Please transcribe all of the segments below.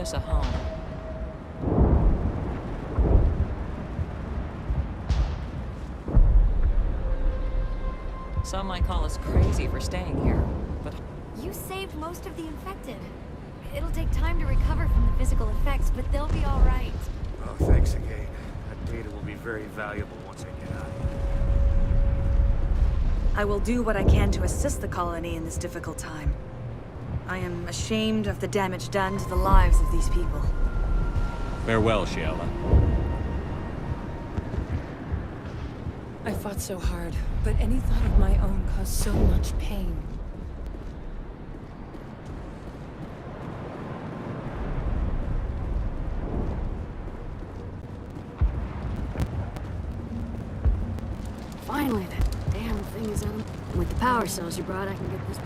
us a home. Some might call us crazy for staying here, but... You saved most of the infected. It'll take time to recover from the physical effects, but they'll be all right. Oh, thanks again. That data will be very valuable once I get out of here. I will do what I can to assist the colony in this difficult time. I am ashamed of the damage done to the lives of these people. Farewell, Shiala. I fought so hard, but any thought of my own caused so much pain. Finally, that damn thing is out. With the power cells you brought, I can get this.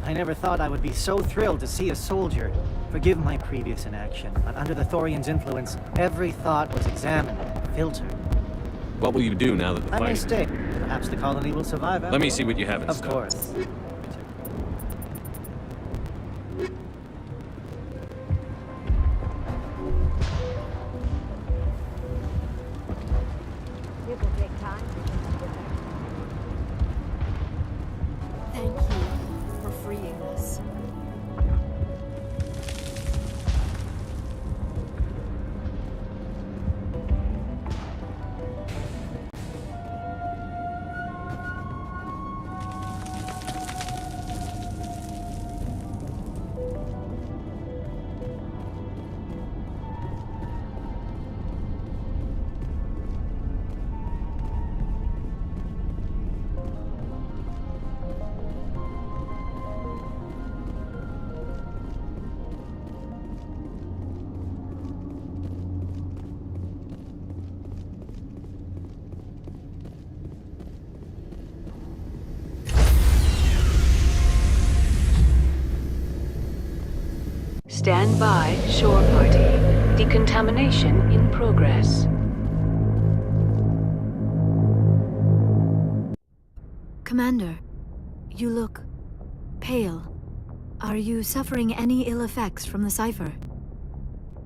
I never thought I would be so thrilled to see a soldier. Forgive my previous inaction, but under the Thorian's influence, every thought was examined, filtered. What will you do now that the I may fight... stay. Perhaps the colony will survive after Let me all. see what you have in Of stock. course. It will take time. Thank you for freeing us. Stand by, shore party. Decontamination in progress. Commander, you look pale. Are you suffering any ill effects from the cipher?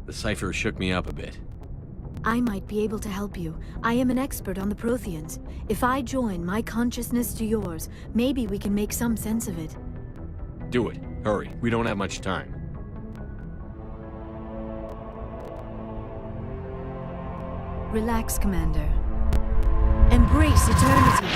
The cipher shook me up a bit. I might be able to help you. I am an expert on the Protheans. If I join my consciousness to yours, maybe we can make some sense of it. Do it. Hurry. We don't have much time. Relax, Commander. Embrace eternity.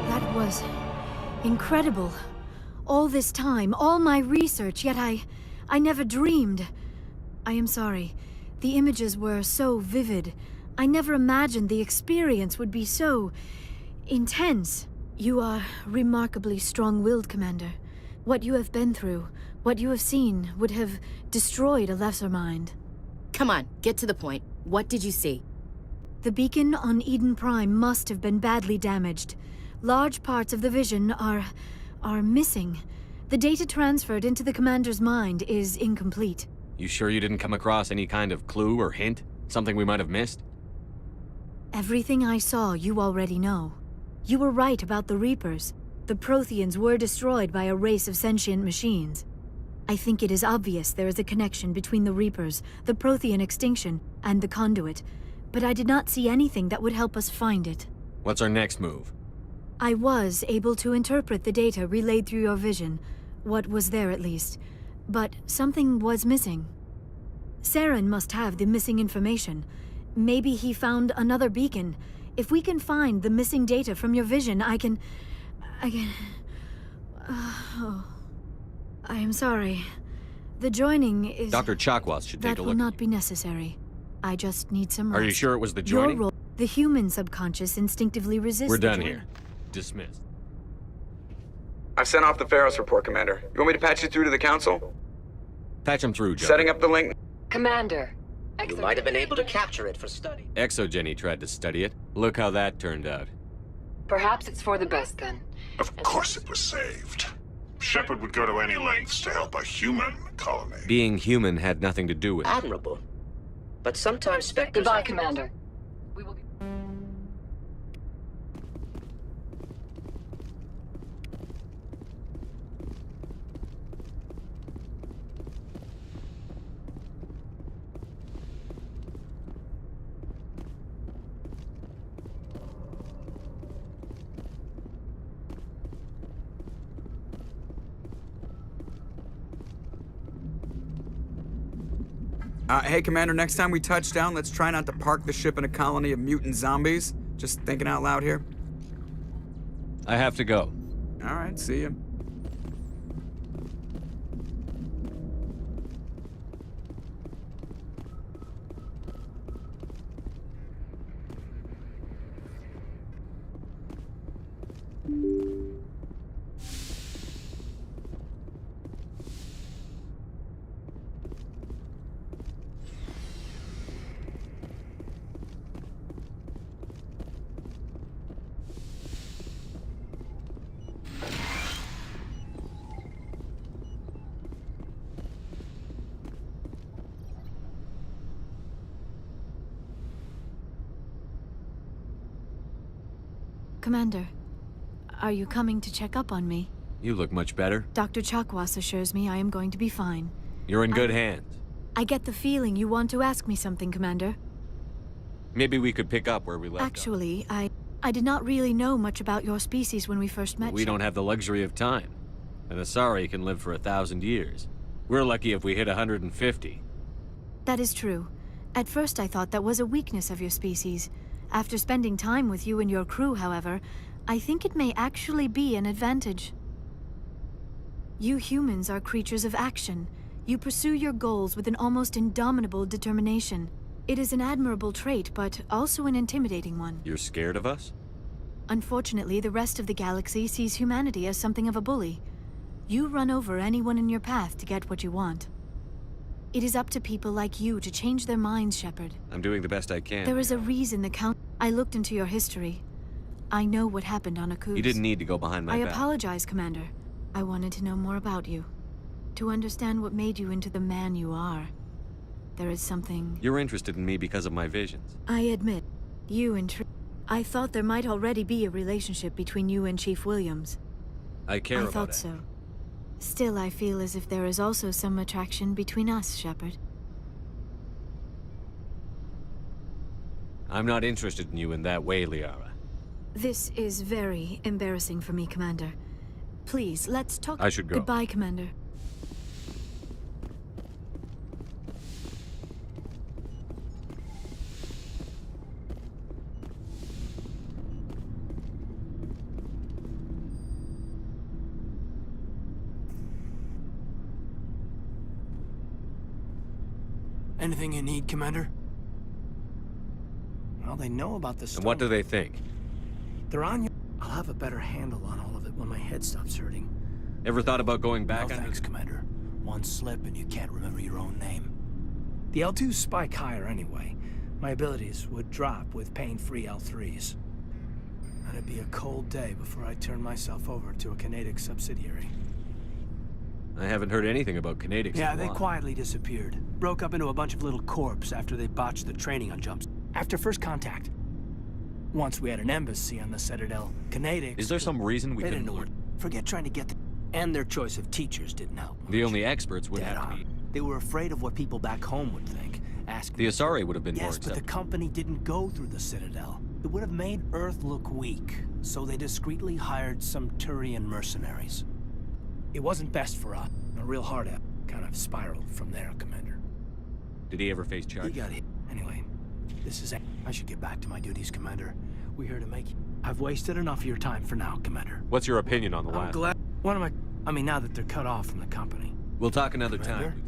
That was incredible. All this time, all my research, yet I never dreamed. I am sorry. The images were so vivid. I never imagined the experience would be so intense. You are remarkably strong-willed, Commander. What you have been through, what you have seen, would have destroyed a lesser mind. Come on, get to the point. What did you see? The beacon on Eden Prime must have been badly damaged. Large parts of the vision are missing. The data transferred into the Commander's mind is incomplete. You sure you didn't come across any kind of clue or hint? Something we might have missed? Everything I saw, you already know. You were right about the Reapers. The Protheans were destroyed by a race of sentient machines. I think it is obvious there is a connection between the Reapers, the Prothean extinction, and the Conduit, but I did not see anything that would help us find it. What's our next move? I was able to interpret the data relayed through your vision, what was there at least, but something was missing. Saren must have the missing information. Maybe he found another beacon. If we can find the missing data from your vision, I can... Oh. I am sorry. The joining is... Dr. Chakwas should take a That look. will not be necessary. I just need some rest. Are you sure it was the Your joining? role... The human subconscious instinctively resists We're the done joining. here. Dismissed. I've sent off the Pharos report, Commander. You want me to patch you through to the Council? Patch him through, John. Setting up the link. Commander. You might have been able to capture it for study. Exogeny tried to study it. Look how that turned out. Perhaps it's for the best then. Of course it was saved. Shepard would go to any lengths to help a human colony. Being human had nothing to do with it. Admirable. But sometimes Spectres... Goodbye, Commander. We will... Hey, Commander, next time we touch down, let's try not to park the ship in a colony of mutant zombies. Just thinking out loud here. I have to go. All right, see ya. Commander, are you coming to check up on me? You look much better. Dr. Chakwas assures me I am going to be fine. You're in good hands. I get the feeling you want to ask me something, Commander. Maybe we could pick up where we left off. Actually, I did not really know much about your species when we first met. We don't have the luxury of time. An Asari can live for 1,000 years. We're lucky if we hit 150. That is true. At first I thought that was a weakness of your species. After spending time with you and your crew, however, I think it may actually be an advantage. You humans are creatures of action. You pursue your goals with an almost indomitable determination. It is an admirable trait, but also an intimidating one. You're scared of us? Unfortunately, the rest of the galaxy sees humanity as something of a bully. You run over anyone in your path to get what you want. It is up to people like you to change their minds, Shepard. I'm doing the best I can. There is a reason the Count... I looked into your history. I know what happened on Akuz. You didn't need to go behind my I back. apologize, Commander. I wanted to know more about you. To understand what made you into the man you are. There is something... You're interested in me because of my visions. I admit, you intrigued. I thought there might already be a relationship between you and Chief Williams. I care about it. I thought so. Still, I feel as if there is also some attraction between us, Shepard. I'm not interested in you in that way, Liara. This is very embarrassing for me, Commander. Please, let's talk... I should go. Goodbye, Commander. Anything you need, Commander? Well, they know about the storm. And what do they think? They're on you. I'll have a better handle on all of it when my head stops hurting. Ever thought about going back No on... thanks, Commander. One slip and you can't remember your own name. The L2s spike higher anyway. My abilities would drop with pain-free L3s. And it'd be a cold day before I turn myself over to a Canadic subsidiary. I haven't heard anything about Canadics. Yeah, in a they while. quietly disappeared. Broke up into a bunch of little corps after they botched the training on jumps. After first contact. Once we had an embassy on the Citadel, Canadics... Is there some reason we they couldn't... didn't know what... Forget trying to get them. And their choice of teachers didn't help much. The only experts would Dead have to on. be... They were afraid of what people back home would think. Asking... The Asari would have been more Yes, but the acceptable. company didn't go through the Citadel. It would have made Earth look weak, so they discreetly hired some Turian mercenaries. It wasn't best for us. A real hard up kind of spiraled from there, Commander. Did he ever face He charges? got hit. Anyway, this is it. I should get back to my duties, Commander. We're here to make you... I've wasted enough of your time for now, Commander. What's your opinion on the I'm last... glad... What am I... I mean, now that they're cut off from the company. We'll talk another Commander? time.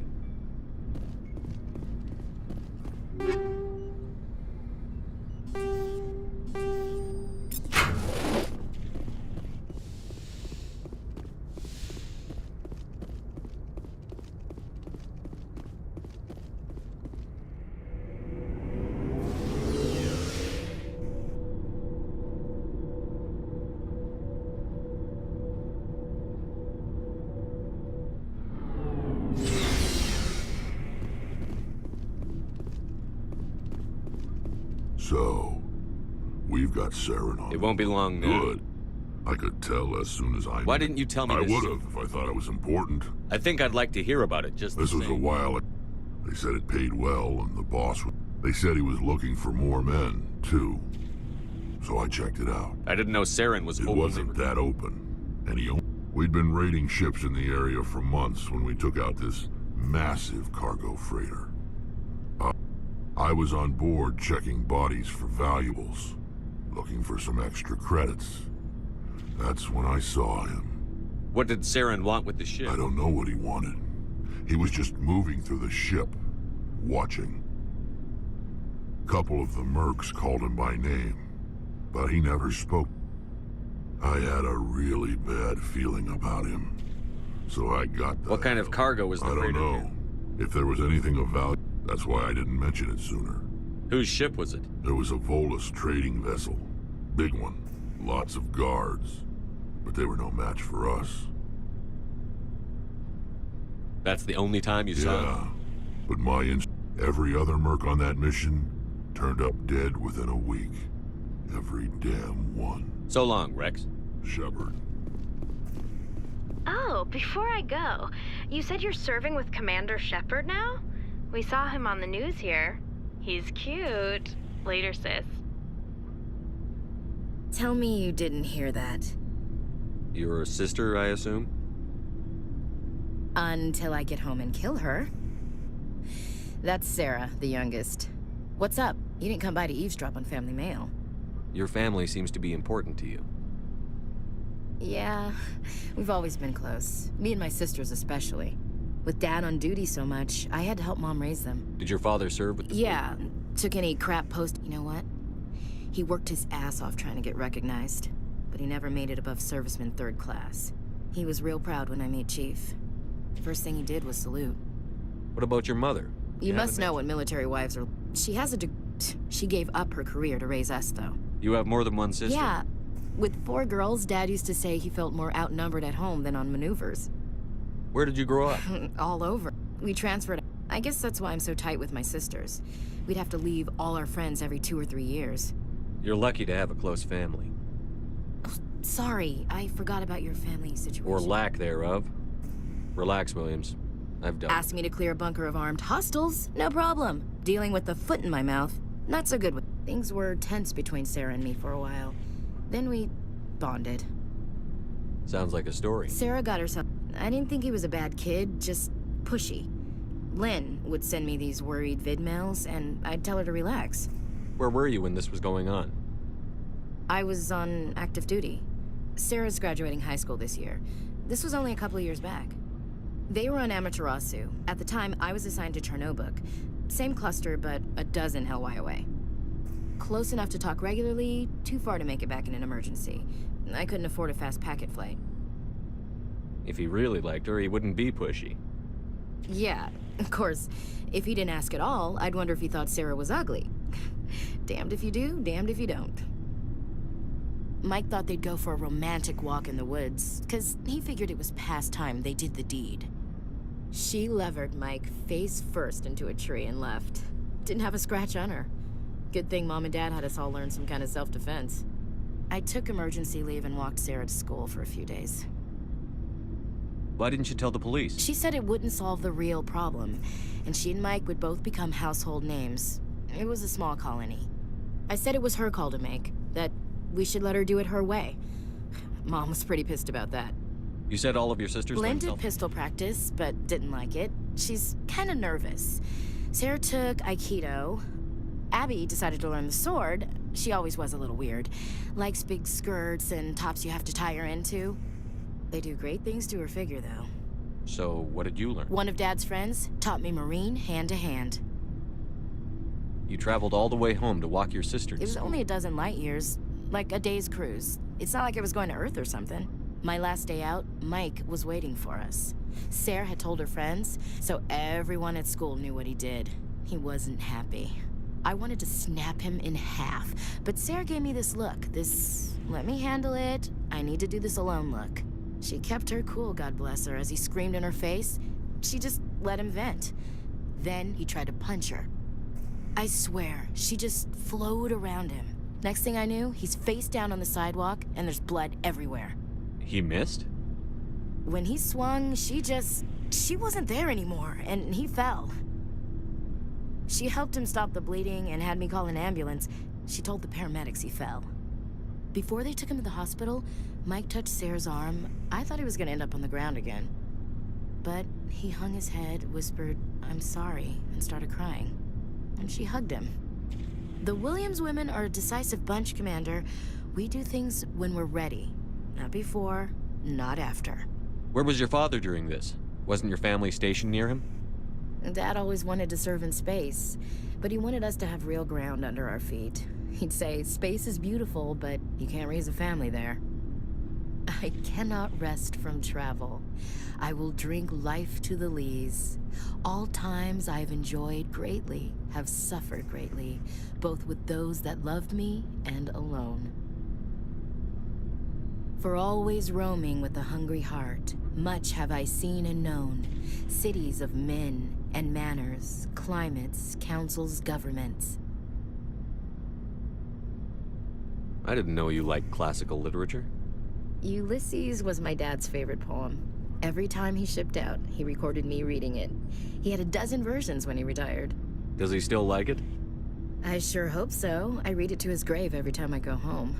So, we've got Saren on. It won't be long now. Good. I could tell as soon as I Why knew. didn't you tell me I this? would have if I thought it was important. I think I'd like to hear about it, just This the was a same. while. They said it paid well, and the boss. They said he was looking for more men too. So I checked it out. I didn't know Saren was It openly wasn't that open, and we'd been raiding ships in the area for months when we took out this massive cargo freighter. I was on board checking bodies for valuables, looking for some extra credits. That's when I saw him. What did Saren want with the ship? I don't know what he wanted. He was just moving through the ship, watching. Couple of the mercs called him by name, but he never spoke. I had a really bad feeling about him, so I got the What kind of hell. cargo was the I don't freighter? know. If there was anything of value, that's why I didn't mention it sooner. Whose ship was it? There was a Volus trading vessel. Big one. Lots of guards. But they were no match for us. That's the only time you saw Yeah. him? But every other merc on that mission turned up dead within a week. Every damn one. So long, Rex. Shepard. Oh, before I go, you said you're serving with Commander Shepard now? We saw him on the news here. He's cute. Later, sis. Tell me you didn't hear that. Your sister, I assume? Until I get home and kill her. That's Sarah, the youngest. What's up? You didn't come by to eavesdrop on family mail. Your family seems to be important to you. Yeah, we've always been close. Me and my sisters especially. With Dad on duty so much, I had to help Mom raise them. Did your father serve with the Yeah, took any crap post. You know what? He worked his ass off trying to get recognized, but he never made it above serviceman 3rd class. He was real proud when I made Chief. First thing he did was salute. What about your mother? You must know what military wives are. She has a She gave up her career to raise us, though. You have more than one sister? Yeah. With 4 girls, Dad used to say he felt more outnumbered at home than on maneuvers. Where did you grow up? All over. We transferred. I guess that's why I'm so tight with my sisters. We'd have to leave all our friends every 2 or 3 years. You're lucky to have a close family. Sorry, I forgot about your family situation. Or lack thereof. Relax, Williams. I've done. Asked me to clear a bunker of armed hostiles? No problem. Dealing with the foot in my mouth? Not so good. Things were tense between Sarah and me for a while. Then we bonded. Sounds like a story. Sarah got herself... I didn't think he was a bad kid, just pushy. Lynn would send me these worried vid mails, and I'd tell her to relax. Where were you when this was going on? I was on active duty. Sarah's graduating high school this year. This was only a couple of years back. They were on Amaterasu. At the time, I was assigned to Chernobog. Same cluster, but a dozen Hellwire away. Close enough to talk regularly, too far to make it back in an emergency. I couldn't afford a fast packet flight. If he really liked her, he wouldn't be pushy. Yeah, of course. If he didn't ask at all, I'd wonder if he thought Sarah was ugly. Damned if you do, damned if you don't. Mike thought they'd go for a romantic walk in the woods, 'cause he figured it was past time they did the deed. She levered Mike face first into a tree and left. Didn't have a scratch on her. Good thing Mom and Dad had us all learn some kind of self-defense. I took emergency leave and walked Sarah to school for a few days. Why didn't you tell the police? She said it wouldn't solve the real problem, and she and Mike would both become household names. It was a small colony. I said it was her call to make, that we should let her do it her way. Mom was pretty pissed about that. You said all of your sisters Lynn went did pistol practice, but didn't like it. She's kind of nervous. Sarah took Aikido. Abby decided to learn the sword. She always was a little weird. Likes big skirts and tops you have to tie her into. They do great things to her figure, though. So, what did you learn? One of Dad's friends taught me Marine hand to hand. You traveled all the way home to walk your sister to It was school. only a dozen light years, like a day's cruise. It's not like I was going to Earth or something. My last day out, Mike was waiting for us. Sarah had told her friends, so everyone at school knew what he did. He wasn't happy. I wanted to snap him in half, but Sarah gave me this look, this let me handle it, I need to do this alone look. She kept her cool, God bless her, as he screamed in her face. She just let him vent. Then he tried to punch her. I swear, she just flowed around him. Next thing I knew, he's face down on the sidewalk, and there's blood everywhere. He missed? When he swung, she wasn't there anymore, and he fell. She helped him stop the bleeding and had me call an ambulance. She told the paramedics he fell. Before they took him to the hospital, Mike touched Sarah's arm. I thought he was gonna end up on the ground again. But he hung his head, whispered, "I'm sorry," and started crying. And she hugged him. The Williams women are a decisive bunch, Commander. We do things when we're ready. Not before, not after. Where was your father during this? Wasn't your family stationed near him? Dad always wanted to serve in space, but he wanted us to have real ground under our feet. He'd say, space is beautiful, but you can't raise a family there. I cannot rest from travel. I will drink life to the lees. All times I have enjoyed greatly, have suffered greatly, both with those that loved me and alone. For always roaming with a hungry heart, much have I seen and known, cities of men and manners, climates, councils, governments. I didn't know you liked classical literature. Ulysses was my dad's favorite poem. Every time he shipped out, he recorded me reading it. He had a dozen versions when he retired. Does he still like it? I sure hope so. I read it to his grave every time I go home.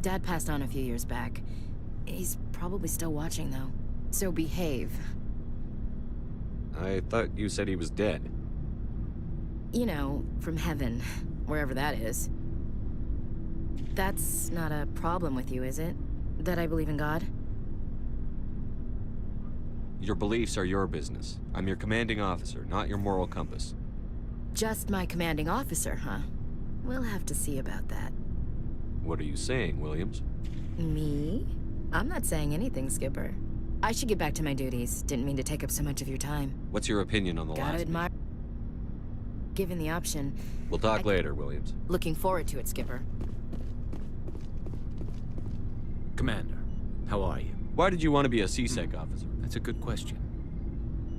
Dad passed on a few years back. He's probably still watching, though. So behave. I thought you said he was dead. You know, from heaven, wherever that is. That's not a problem with you, is it? That I believe in God? Your beliefs are your business. I'm your commanding officer, not your moral compass. Just my commanding officer, huh? We'll have to see about that. What are you saying, Williams? Me? I'm not saying anything, Skipper. I should get back to my duties. Didn't mean to take up so much of your time. What's your opinion on the Gotta last admire. Given the option. We'll talk later, Williams. Looking forward to it, Skipper. Commander, how are you? Why did you want to be a CSEC officer? That's a good question.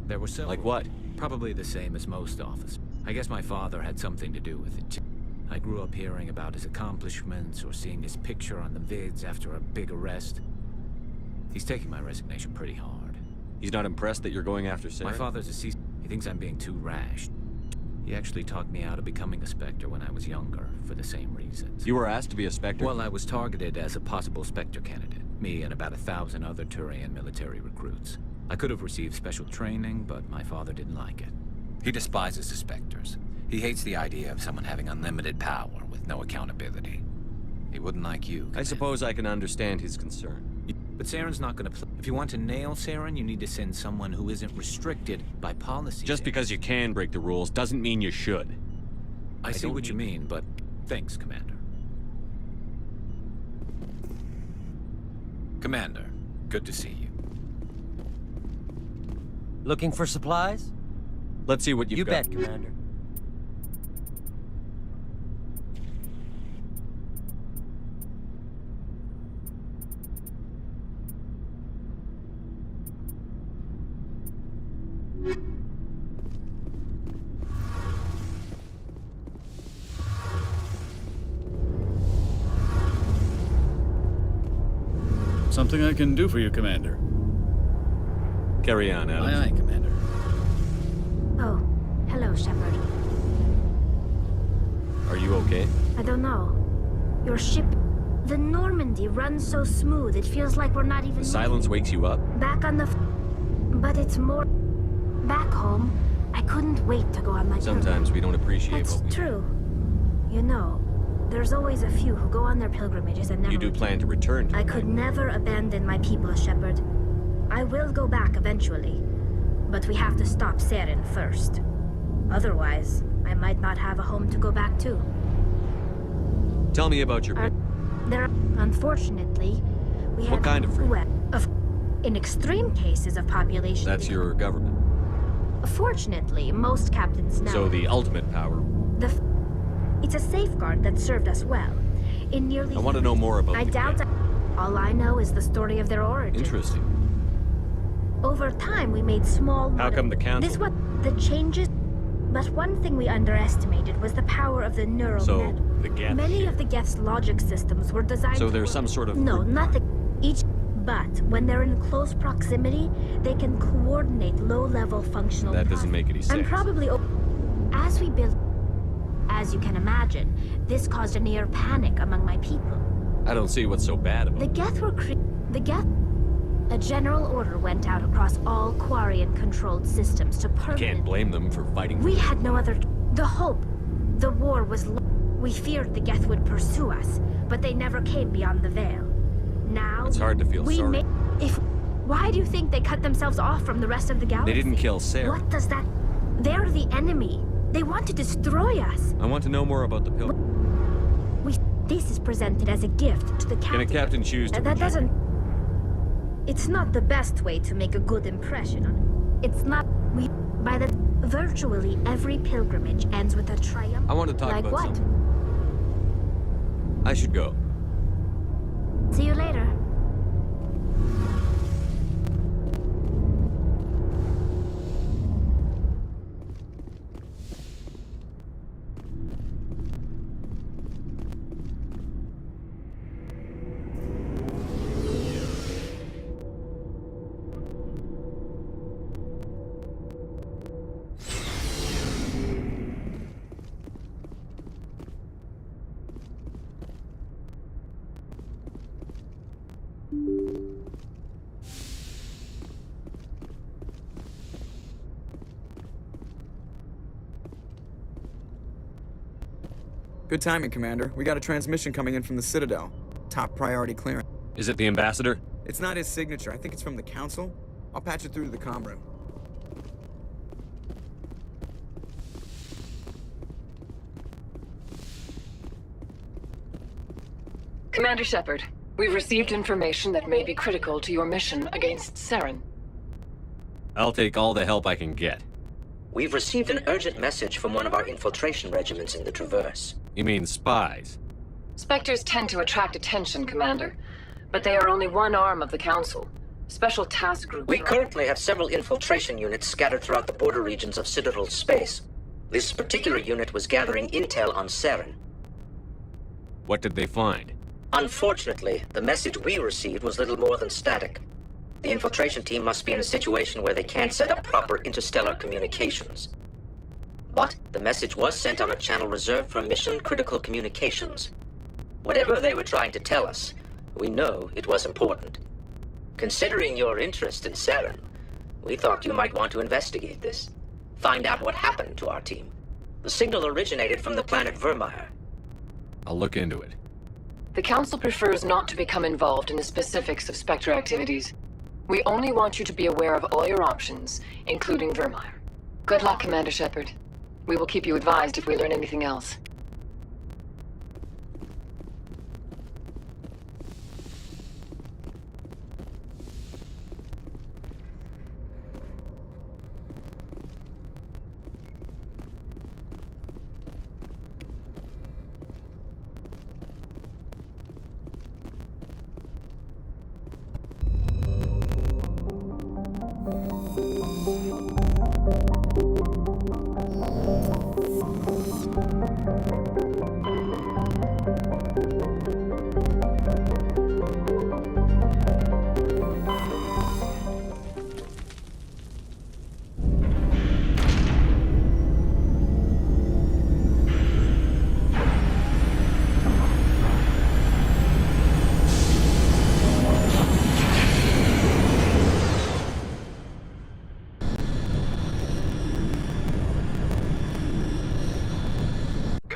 There were several. Like what? Probably the same as most officers. I guess my father had something to do with it, too. I grew up hearing about his accomplishments or seeing his picture on the vids after a big arrest. He's taking my resignation pretty hard. He's not impressed that you're going after Sarah? My father's a CSEC. He thinks I'm being too rash. He actually talked me out of becoming a Spectre when I was younger, for the same reasons. You were asked to be a Spectre? Well, I was targeted as a possible Spectre candidate. Me and about 1,000 other Turian military recruits. I could have received special training, but my father didn't like it. He despises the Spectres. He hates the idea of someone having unlimited power with no accountability. He wouldn't like you, Commander. I suppose I can understand his concern. But Saren's not gonna play. If you want to nail Saren, you need to send someone who isn't restricted by policy. Just because you can break the rules doesn't mean you should. I see what you mean, but thanks, Commander. Commander, good to see you. Looking for supplies? Let's see what you've got. You bet, Commander. Something I can do for you, Commander. Carry on, Adams. Aye, aye, Commander. Oh, hello, Shepard. Are you okay? I don't know. Your ship, the Normandy, runs so smooth it feels like we're not even... The silence wakes you up? Back on the... But it's more... Back home, I couldn't wait to go on my... Sometimes we don't appreciate That's what we true. You know, there's always a few who go on their pilgrimages and never... You do plan to return to I could never abandon my people, Shepard. I will go back eventually, but we have to stop Saren first. Otherwise, I might not have a home to go back to. Tell me about your... Unfortunately, we have... What kind of freedom? Well, in extreme cases of population... That's your government. Fortunately, most captains now... So the ultimate power... It's a safeguard that served us well. In nearly... I want to know more about I doubt... All I know is the story of their origin. Interesting. Over time, we made small... How come the council... This what the changes... But one thing we underestimated was the power of the neural So, net. the Geth Many of the Geth's logic systems were designed So to there's work- some sort of No, group- nothing. But when they're in close proximity, they can coordinate low-level functional That doesn't make any and sense. probably as we built. As you can imagine, this caused a near panic among my people. I don't see what's so bad about The it. Geth were a general order went out across all Quarian-controlled systems to permanently. Can't blame them for fighting. We had no other. The hope. The war was. We feared the Geth would pursue us, but they never came beyond the veil. Now. It's hard to feel sorry. Why do you think they cut themselves off from the rest of the galaxy? They didn't kill Sarah. What does that? They're the enemy. They want to destroy us. I want to know more about the Pilgrim. This is presented as a gift to the captain. Can a captain choose to That reject doesn't. It's not the best way to make a good impression on. It's not. Virtually every pilgrimage ends with a triumph. I want to talk like about what? something. I should go. See you later. Good timing, Commander. We got a transmission coming in from the Citadel. Top priority clearance. Is it the ambassador? It's not his signature. I think it's from the Council. I'll patch it through to the comm room. Commander Shepard, we've received information that may be critical to your mission against Saren. I'll take all the help I can get. We've received an urgent message from one of our infiltration regiments in the Traverse. You mean spies? Spectres tend to attract attention, Commander, but they are only one arm of the Council. Special task groups. We currently have several infiltration units scattered throughout the border regions of Citadel space. This particular unit was gathering intel on Saren. What did they find? Unfortunately, the message we received was little more than static. The infiltration team must be in a situation where they can't set up proper interstellar communications. But the message was sent on a channel reserved for mission-critical communications. Whatever they were trying to tell us, we know it was important. Considering your interest in Saren, we thought you might want to investigate this. Find out what happened to our team. The signal originated from the planet Vermeer. I'll look into it. The Council prefers not to become involved in the specifics of Spectre activities. We only want you to be aware of all your options, including Vermeer. Good luck, Commander Shepard. We will keep you advised if we learn anything else.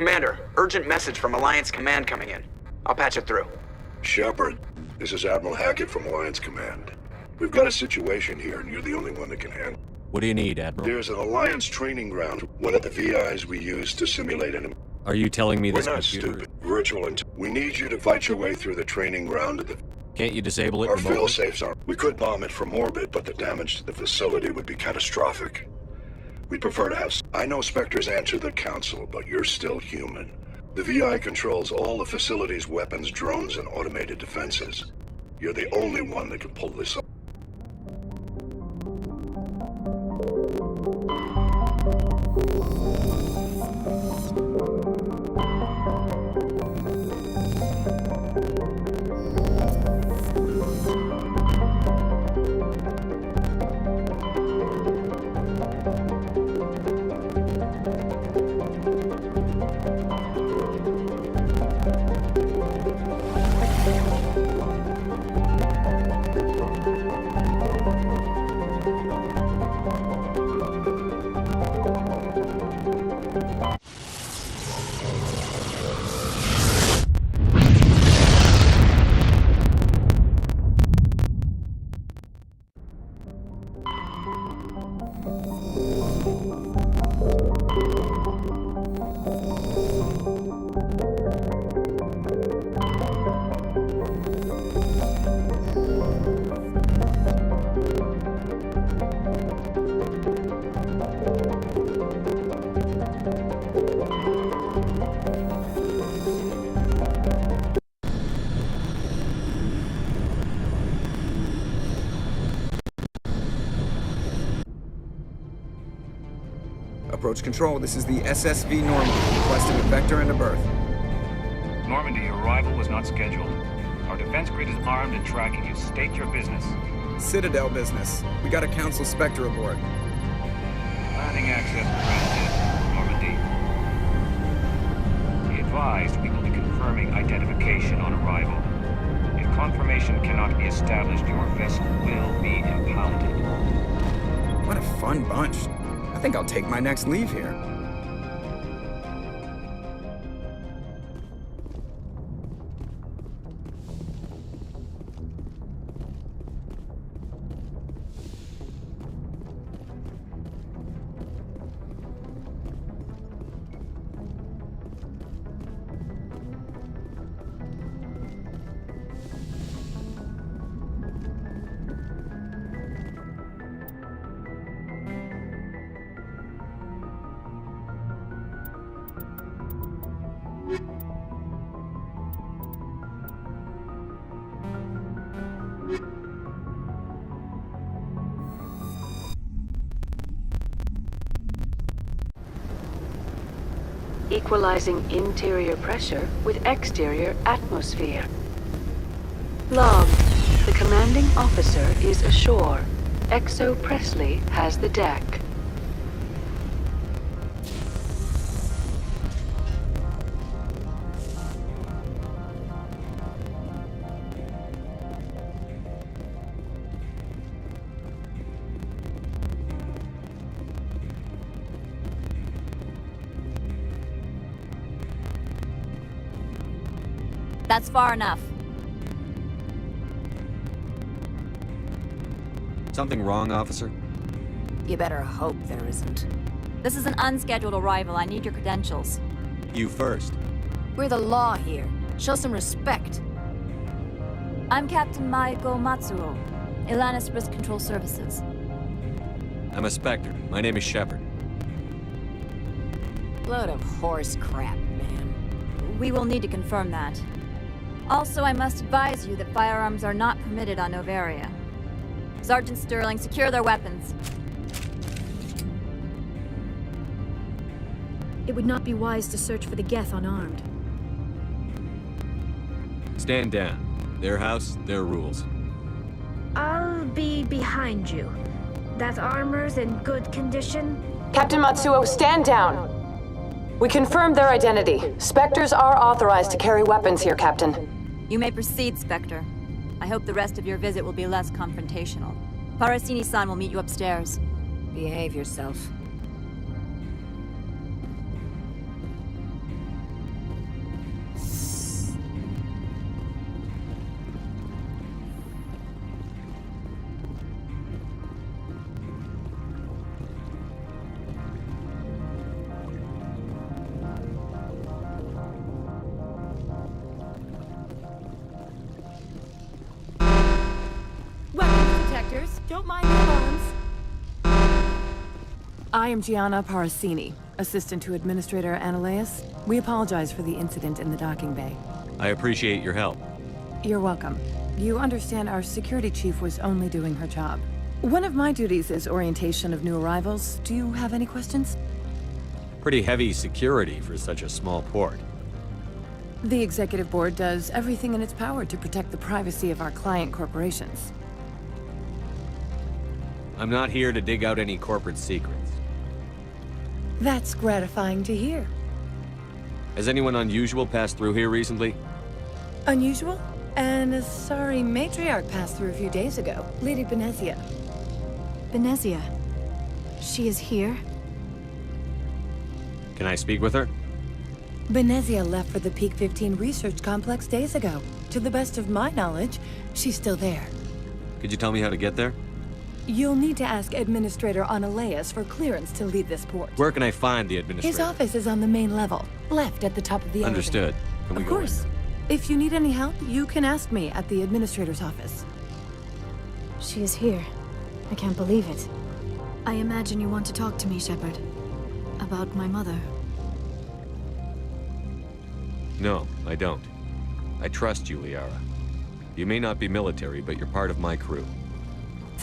Commander, urgent message from Alliance Command coming in. I'll patch it through. Shepard, this is Admiral Hackett from Alliance Command. We've got a situation here, and you're the only one that can handle. What do you need, Admiral? There's an Alliance training ground, one of the VIs we use to simulate an... Are you telling me this We're not computer... stupid. Virtual we need you to fight your way through the training ground to the... Can't you disable it Our remotely? fail-safes are... We could bomb it from orbit, but the damage to the facility would be catastrophic. We'd prefer to have... I know Spectres answer the Council, but you're still human. The VI controls all the facility's weapons, drones, and automated defenses. You're the only one that can pull this off. approach. Control, this is the SSV Normandy, requesting a vector and a berth. Normandy, your arrival was not scheduled. Our defense grid is armed and tracking you. State your business. Citadel business. We got a Council Spectre aboard. Planning access granted, Normandy. Be advised, we will be confirming identification on arrival. If confirmation cannot be established, your vessel will be impounded. What a fun bunch. I think I'll take my next leave here. Equalizing interior pressure with exterior atmosphere. Log. The commanding officer is ashore. Exo Presley has the deck. That's far enough. Something wrong, officer? You better hope there isn't. This is an unscheduled arrival. I need your credentials. You first. We're the law here. Show some respect. I'm Captain Maiko Matsuo, Ilanis Risk Control Services. I'm a Spectre. My name is Shepard. Load of horse crap, man. We will need to confirm that. Also, I must advise you that firearms are not permitted on Novaria. Sergeant Sterling, secure their weapons. It would not be wise to search for the Geth unarmed. Stand down. Their house, their rules. I'll be behind you. That armor's in good condition? Captain Matsuo, stand down. We confirmed their identity. Spectres are authorized to carry weapons here, Captain. You may proceed, Spectre. I hope the rest of your visit will be less confrontational. Parasini-san will meet you upstairs. Behave yourself. Don't mind the alarms. I am Gianna Parasini, assistant to Administrator Ananias. We apologize for the incident in the docking bay. I appreciate your help. You're welcome. You understand our security chief was only doing her job. One of my duties is orientation of new arrivals. Do you have any questions? Pretty heavy security for such a small port. The executive board does everything in its power to protect the privacy of our client corporations. I'm not here to dig out any corporate secrets. That's gratifying to hear. Has anyone unusual passed through here recently? Unusual? And a sorry matriarch passed through a few days ago. Lady Benezia. Benezia? She is here? Can I speak with her? Benezia left for the Peak 15 research complex days ago. To the best of my knowledge, she's still there. Could you tell me how to get there? You'll need to ask Administrator Ananias for clearance to leave this port. Where can I find the administrator? His office is on the main level, left at the top of the elevator. Understood. Can we Of go in? course. If you need any help, you can ask me at the Administrator's office. She is here. I can't believe it. I imagine you want to talk to me, Shepard. About my mother. No, I don't. I trust you, Liara. You may not be military, but you're part of my crew.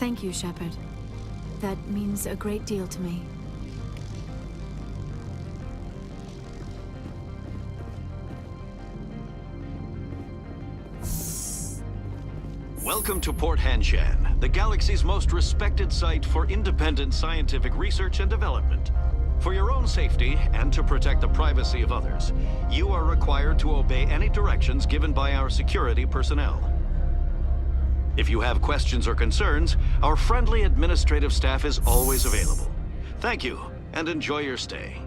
Thank you, Shepard. That means a great deal to me. Welcome to Port Hanshan, the galaxy's most respected site for independent scientific research and development. For your own safety and to protect the privacy of others, you are required to obey any directions given by our security personnel. If you have questions or concerns, our friendly administrative staff is always available. Thank you, and enjoy your stay.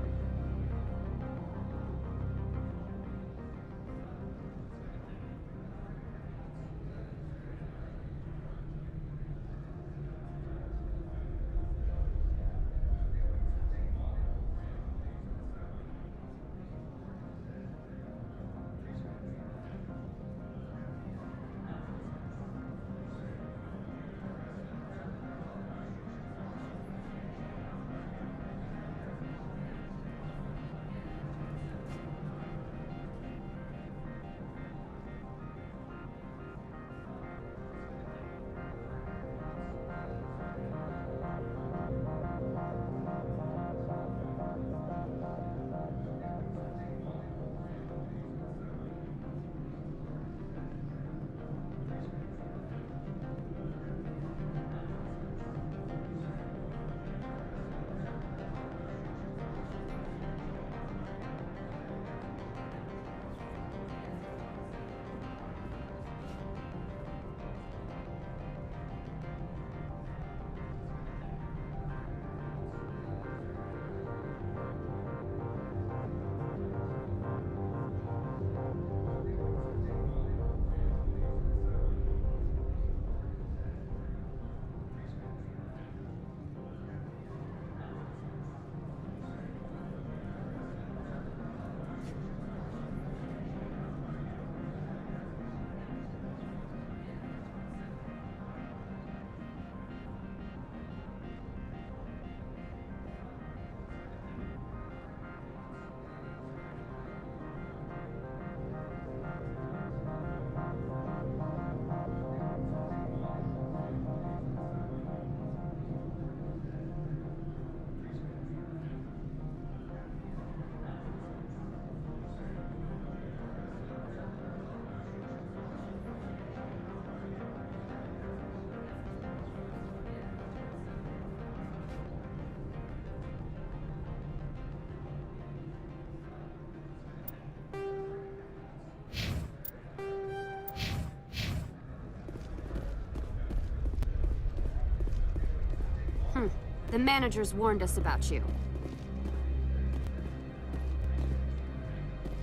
The managers warned us about you.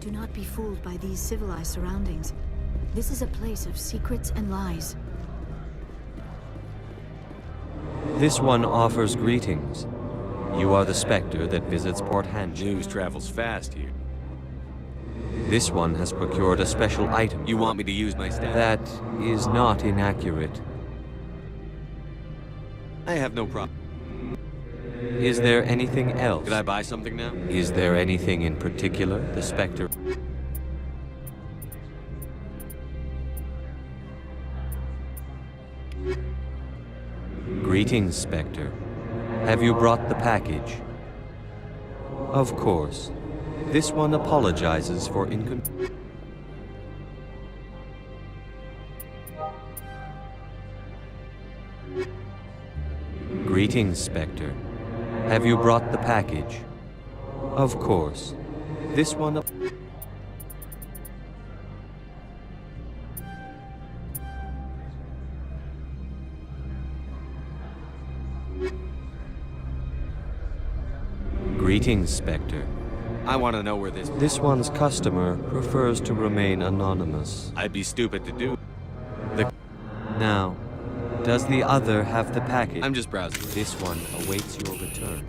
Do not be fooled by these civilized surroundings. This is a place of secrets and lies. This one offers greetings. You are the Spectre that visits Port Hanshan. News travels fast here. This one has procured a special item. You want me to use my staff? That is not inaccurate. I have no problem. Is there anything else? Could I buy something now? Is there anything in particular the Spectre... Greetings, Spectre. Have you brought the package? Of course. This one apologizes for Greetings, Spectre. Have you brought the package? Of course. This one... Greetings, Spectre. I want to know where This one's customer prefers to remain anonymous. I'd be stupid to do. Now, does the other have the package? I'm just browsing. This one awaits your return.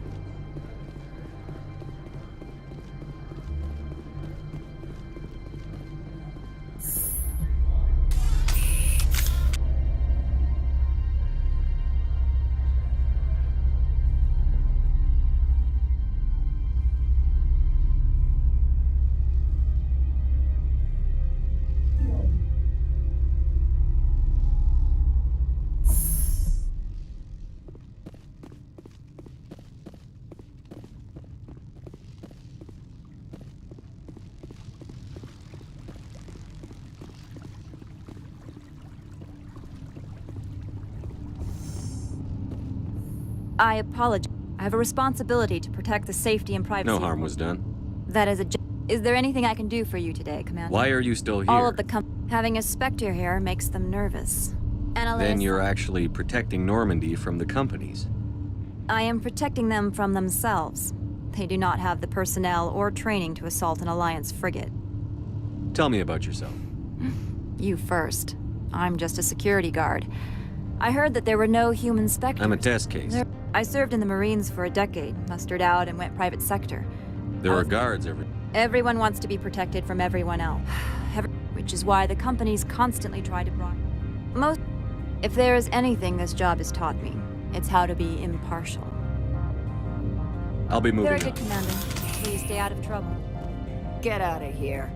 I apologize. I have a responsibility to protect the safety and privacy. No harm was done. That is a... Is there anything I can do for you today, Commander? Why are you still here? All of the having a Spectre here makes them nervous. Then you're actually protecting Normandy from the companies. I am protecting them from themselves. They do not have the personnel or training to assault an Alliance frigate. Tell me about yourself. You first. I'm just a security guard. I heard that there were no human Spectres. I'm a test case. I served in the Marines for a decade, mustered out and went private sector. There are guards every... Everyone wants to be protected from everyone else. Which is why the companies constantly try to block. If there is anything this job has taught me, it's how to be impartial. I'll be moving Very on. good, Commander. Please stay out of trouble. Get out of here.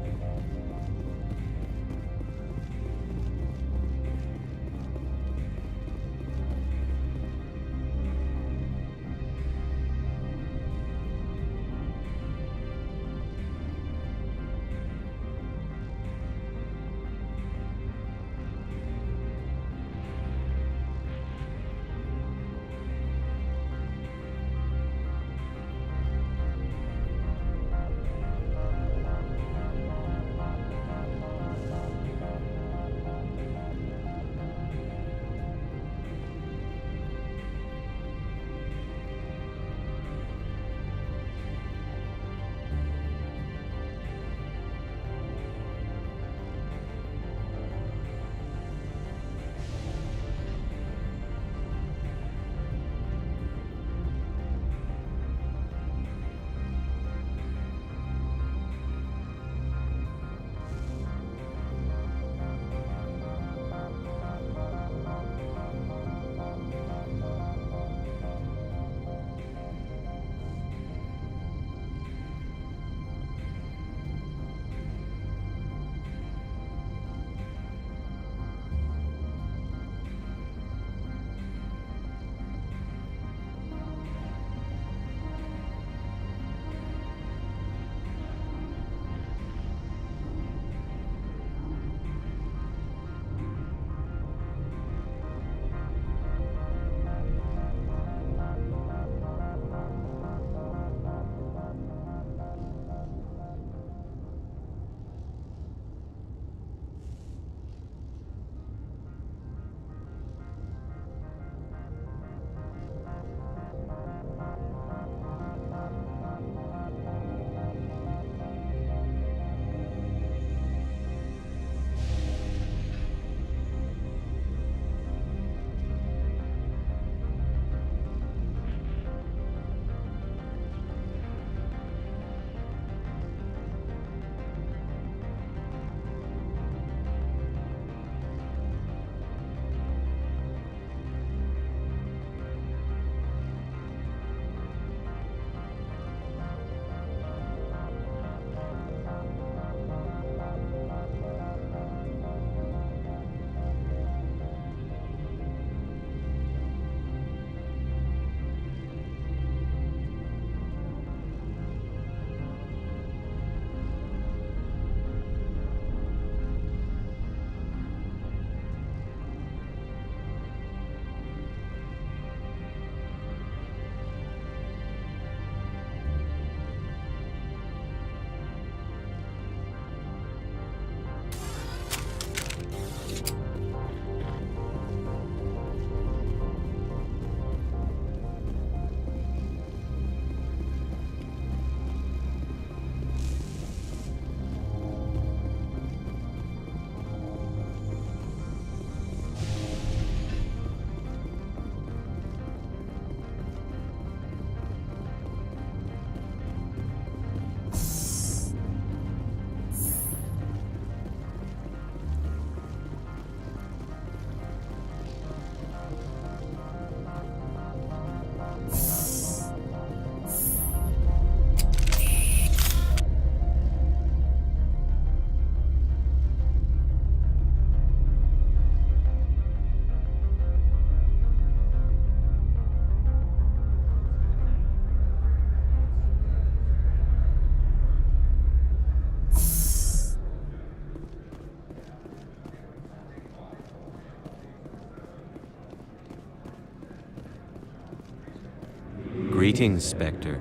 Greetings, Spectre.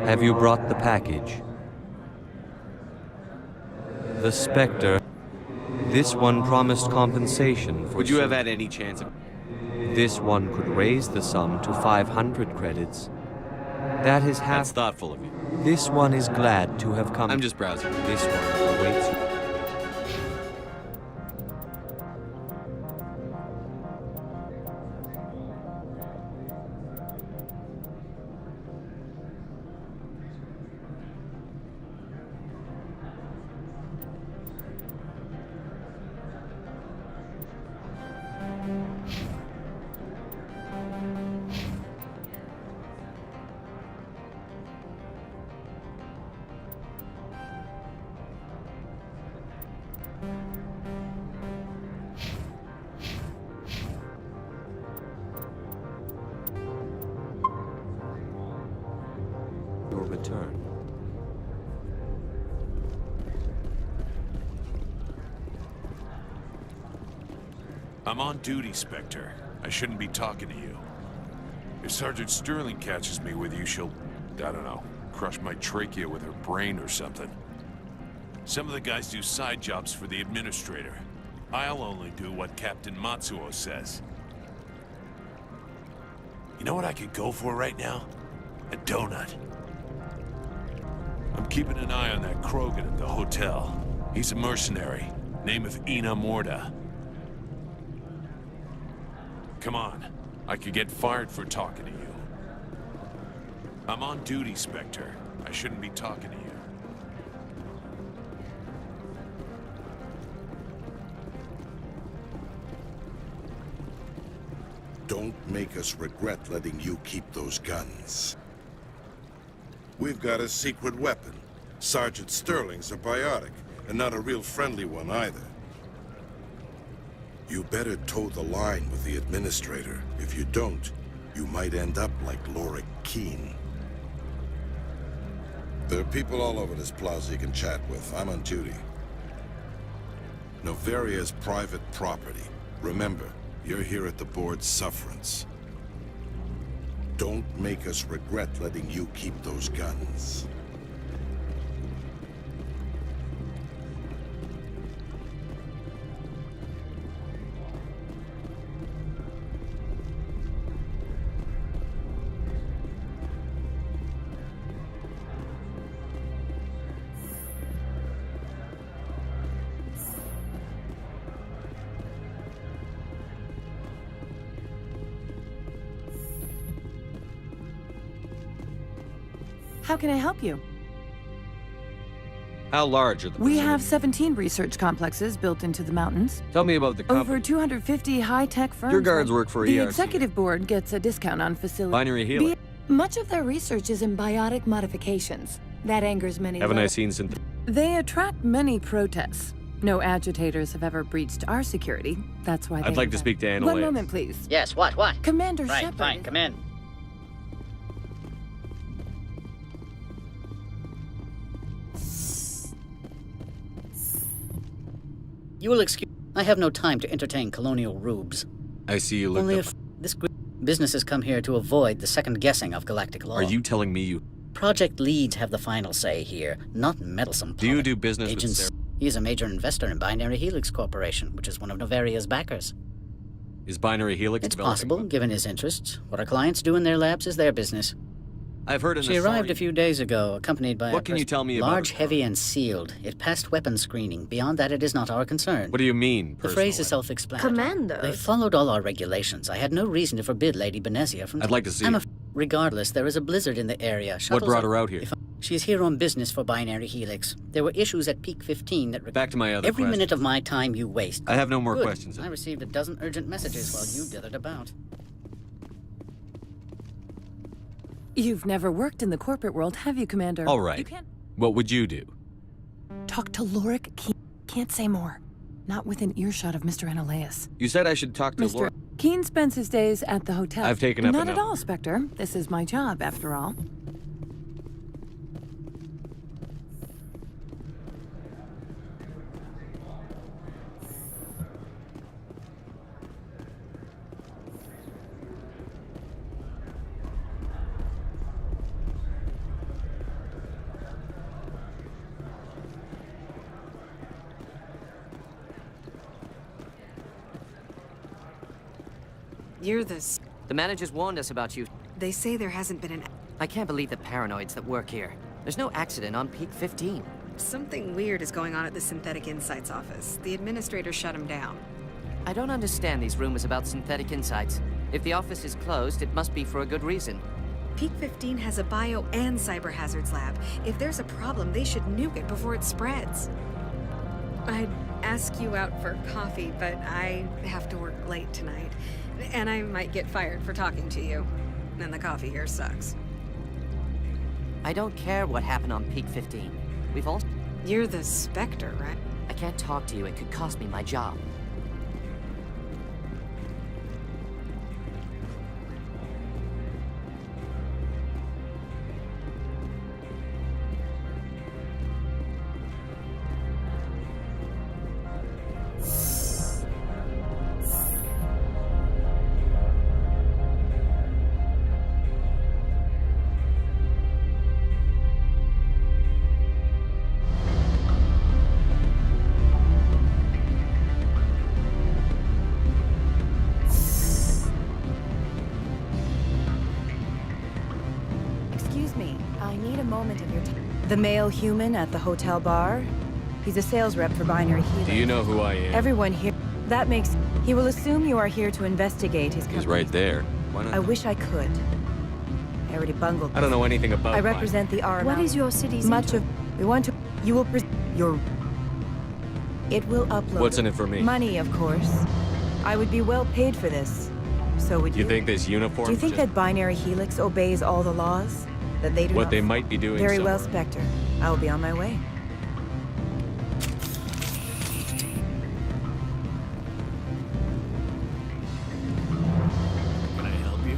Have you brought the package? The Spectre. This one promised compensation for... Would you have had any chance of... This one could raise the sum to 500 credits. That is half... That's thoughtful of you. This one is glad to have come... I'm just browsing. This one awaits you. Your return. I'm on duty, Spectre. I shouldn't be talking to you. If Sergeant Sterling catches me with you, she'll, I don't know, crush my trachea with her brain or something. Some of the guys do side jobs for the administrator. I'll only do what Captain Matsuo says. You know what I could go for right now? A donut. I'm keeping an eye on that Krogan at the hotel. He's a mercenary. Name of Ina Morda. Come on. I could get fired for talking to you. I'm on duty, Spectre. I shouldn't be talking to you. Don't make us regret letting you keep those guns. We've got a secret weapon. Sergeant Sterling's a biotic, and not a real friendly one either. You better toe the line with the administrator. If you don't, you might end up like Lorik Keene. There are people all over this plaza you can chat with. I'm on duty. Novaria's private property. Remember, you're here at the board's sufferance. Don't make us regret letting you keep those guns. How can I help you? How large are the We have facilities? 17 research complexes built into the mountains. Tell me about the company. Over 250 high-tech firms. Your guards work for The ERC. executive board gets a discount on facilities. Binary Helix. Much of their research is in biotic modifications. That angers many. Haven't I low- seen synth... They attract many protests. No agitators have ever breached our security. That's why they I'd like to invent- speak to Annalise. One moment, please. Yes, what? Commander Right, Shepard. fine, come in. You will excuse... I have no time to entertain colonial rubes. I see you looked Only up... if this business has come here to avoid the second guessing of galactic law. Are you telling me you... Project leads have the final say here, not meddlesome Do you do business with agents. Sarah? He is a major investor in Binary Helix Corporation, which is one of Novaria's backers. Is Binary Helix It's developing possible, given his interests. What our clients do in their labs is their business. I've heard an She arrived Asari- a few days ago, accompanied by What a can you tell me about large, her? heavy, and sealed. It passed weapons screening. Beyond that, it is not our concern. What do you mean, The personal phrase is weapon? self-explanatory. Commander. They followed all our regulations. I had no reason to forbid Lady Benezia from... I'd like to see I'm her. Regardless, there is a blizzard in the area. What Shuttles brought are- her out here? She is here on business for Binary Helix. There were issues at Peak 15 that... Back to my other Every question. minute of my time you waste. I have no more Good. questions. I received a dozen urgent messages while you dithered about. You've never worked in the corporate world, have you, Commander? All right. You can't What would you do? talk to Lorik Keene. Can't say more. Not within earshot of Mr. Annalise. You said I should talk to Mr. Laura. Keene spends his days at the hotel. I've taken up Not at enough. all, Spectre. This is my job, after all. You're this. The managers warned us about you. They say there hasn't been an... I can't believe the paranoids that work here. There's no accident on Peak 15. Something weird is going on at the Synthetic Insights office. The administrator shut him down. I don't understand these rumors about Synthetic Insights. If the office is closed, it must be for a good reason. Peak 15 has a bio and cyber hazards lab. If there's a problem, they should nuke it before it spreads. I'd ask you out for coffee, but I have to work late tonight. And I might get fired for talking to you. And the coffee here sucks. I don't care what happened on Peak 15. We've all... You're the Spectre, right? I can't talk to you. It could cost me my job. The male human at the hotel bar? He's a sales rep for Binary Helix. Do you know who I am? Everyone here... That makes... He will assume you are here to investigate his company. He's right there. Why not? I wish I could. I already bungled I don't know anything about I represent the RML. What is your city's Much of... We want to... You will your... It will upload... What's in it for me? Money, of course. I would be well paid for this. So would you. You think this uniform... Do you think that Binary Helix obeys all the laws? That they do what not... they might be doing Very somewhere. well, Spectre. I will be on my way. Can I help you?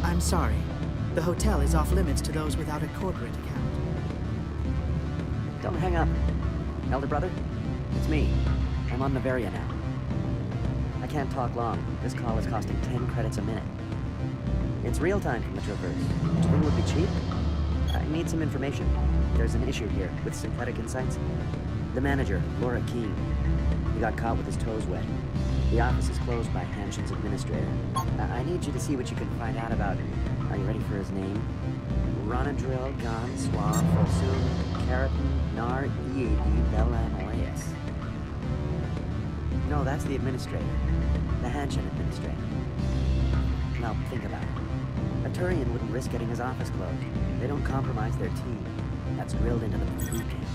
I'm sorry. The hotel is off limits to those without a corporate account. Don't hang up. Elder brother, it's me. I'm on Nevaria now. I can't talk long. This call is costing 10 credits a minute. It's real time from the Traverse. Do you think it would be cheap? I need some information. There's an issue here with Synthetic Insights. The manager, Laura Keene. He got caught with his toes wet. The office is closed by Hanshin's administrator. I need you to see what you can find out about... Are you ready for his name? Ronadril Gon Swa Folsum Keratin Nar Ead Belan. No, that's the administrator. The Hanshin administrator. Now, think about it. A Turian wouldn't risk getting his office closed. They don't compromise their team. That's drilled into the boot camp.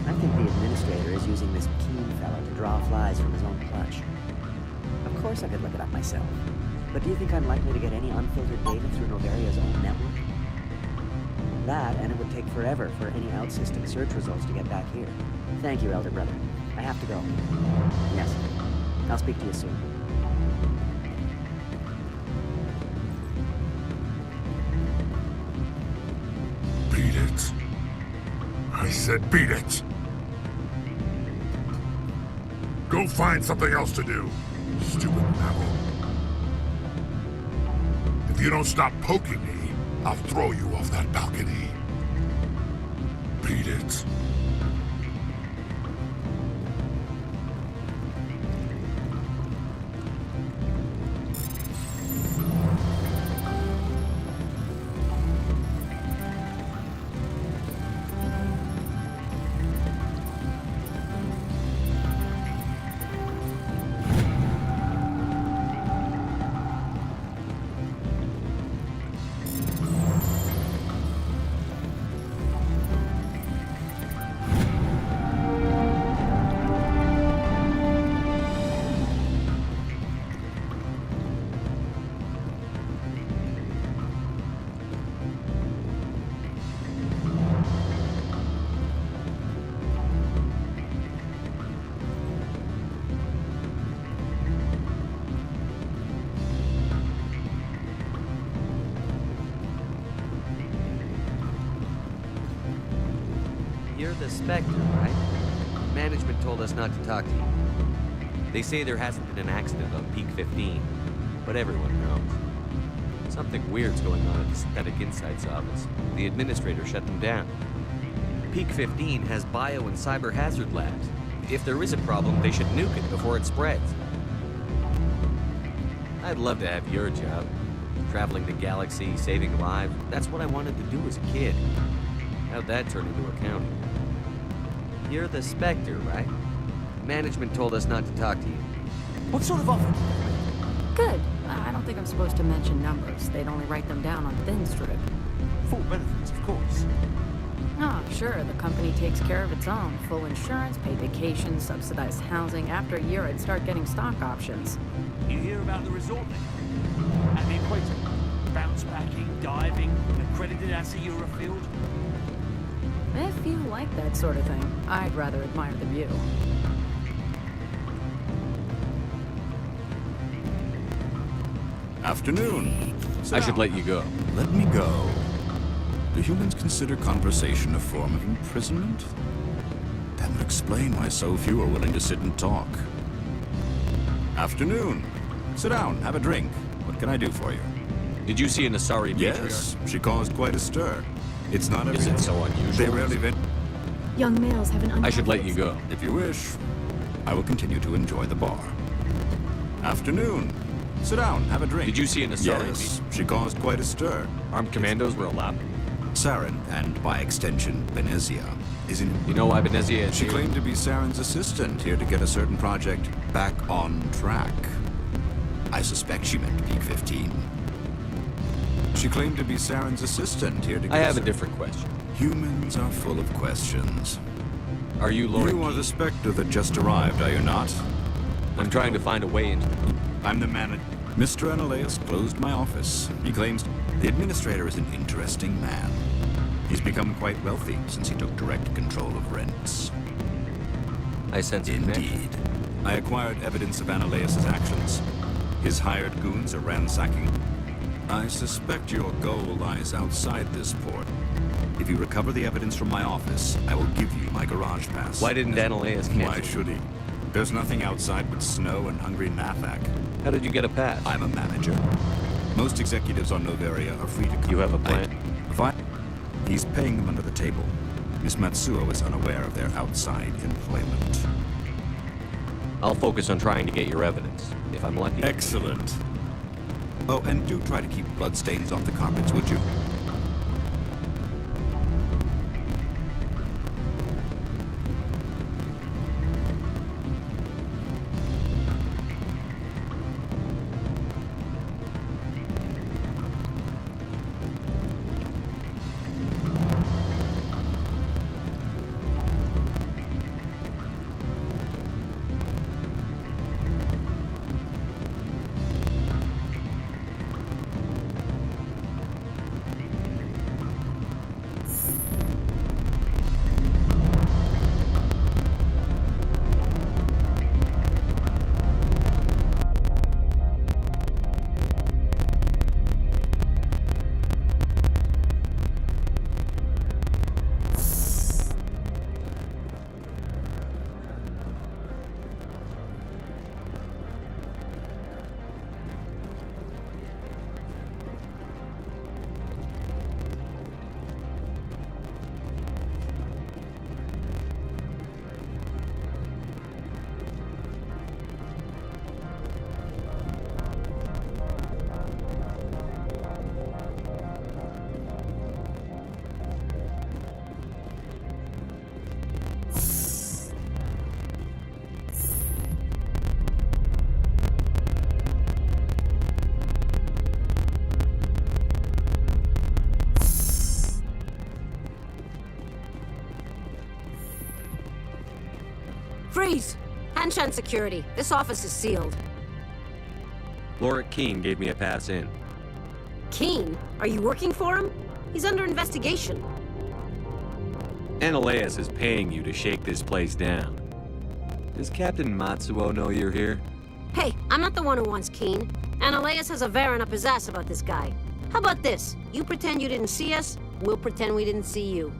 I think the administrator is using this Keene fellow to draw flies from his own clutch. Of course I could look it up myself. But do you think I'm likely to get any unfiltered data through Novaria's own network? That, and it would take forever for any out-system search results to get back here. Thank you, Elder Brother. I have to go. Yes. I'll speak to you soon. Beat it. I said beat it. Go find something else to do, stupid mammal. If you don't stop poking me, I'll throw you off that balcony. Beat it. You're the Spectre, right? Management told us not to talk to you. They say there hasn't been an accident on Peak 15, but everyone knows. Something weird's going on at the Synthetic Insights office. The administrator shut them down. Peak 15 has bio and cyber hazard labs. If there is a problem, they should nuke it before it spreads. I'd love to have your job. Traveling the galaxy, saving lives. That's what I wanted to do as a kid. How'd that turn into accounting? You're the Spectre, right? Management told us not to talk to you. What sort of offer? Good. I don't think I'm supposed to mention numbers. They'd only write them down on thin strip. Full benefits, of course. Oh, sure, the company takes care of its own. Full insurance, paid vacations, subsidized housing. After a year, I'd start getting stock options. You hear about the resort then? At the equator? Bounce backing, diving, accredited as a Eurofield? If you like that sort of thing, I'd rather admire the view. Afternoon. I should let you go. Let me go. Do humans consider conversation a form of imprisonment? That would explain why so few are willing to sit and talk. Afternoon. Sit down, have a drink. What can I do for you? Did you see an Asari matriarch? Yes, she caused quite a stir. It's not Is it so unusual? They rarely Young males have an I should let you go. If you wish, I will continue to enjoy the bar. Afternoon. Sit down, have a drink. Did you see an Asari? Yes, she caused quite a stir. Armed commandos were allowed. Saren, and by extension, Benezia, is in... You know why Benezia is She here? claimed to be Saren's assistant, here to get a certain project back on track. I suspect she meant Peak 15. She claimed to be Saren's assistant, here to get... I have a different question. Humans are full of questions. Are you Lord? You are the Spectre that just arrived, are you not? I'm trying to find a way into... I'm the manager. Mr. Analeus closed my office. He claims the administrator is an interesting man. He's become quite wealthy since he took direct control of rents. I sense a Indeed. I acquired evidence of Analeus' actions. His hired goons are ransacking. I suspect your goal lies outside this port. If you recover the evidence from my office, I will give you my garage pass. Why didn't Analeus cancel? Why should he? There's nothing outside but snow and hungry Nathak. How did you get a pass? I'm a manager. Most executives on Noveria are free to come. You have a plan? He's paying them under the table. Miss Matsuo is unaware of their outside employment. I'll focus on trying to get your evidence, if I'm lucky. Excellent. Oh, and do try to keep bloodstains off the carpets, would you? Freeze! Hanshan security. This office is sealed. Lorik Keene gave me a pass in. Keene? Are you working for him? He's under investigation. Analeus is paying you to shake this place down. Does Captain Matsuo know you're here? Hey, I'm not the one who wants Keene. Analeus has a Varen up his ass about this guy. How about this? You pretend you didn't see us, we'll pretend we didn't see you.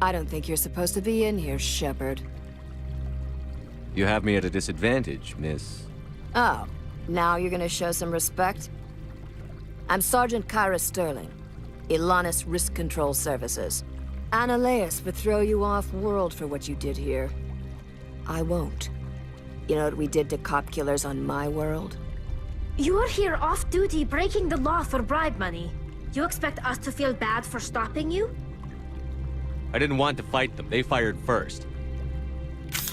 I don't think you're supposed to be in here, Shepard. You have me at a disadvantage, miss. Oh, now you're gonna show some respect? I'm Sergeant Kyra Sterling, Ilanis Risk Control Services. Analeas would throw you off-world for what you did here. I won't. You know what we did to cop killers on my world? You're here off-duty breaking the law for bribe money. You expect us to feel bad for stopping you? I didn't want to fight them. They fired first.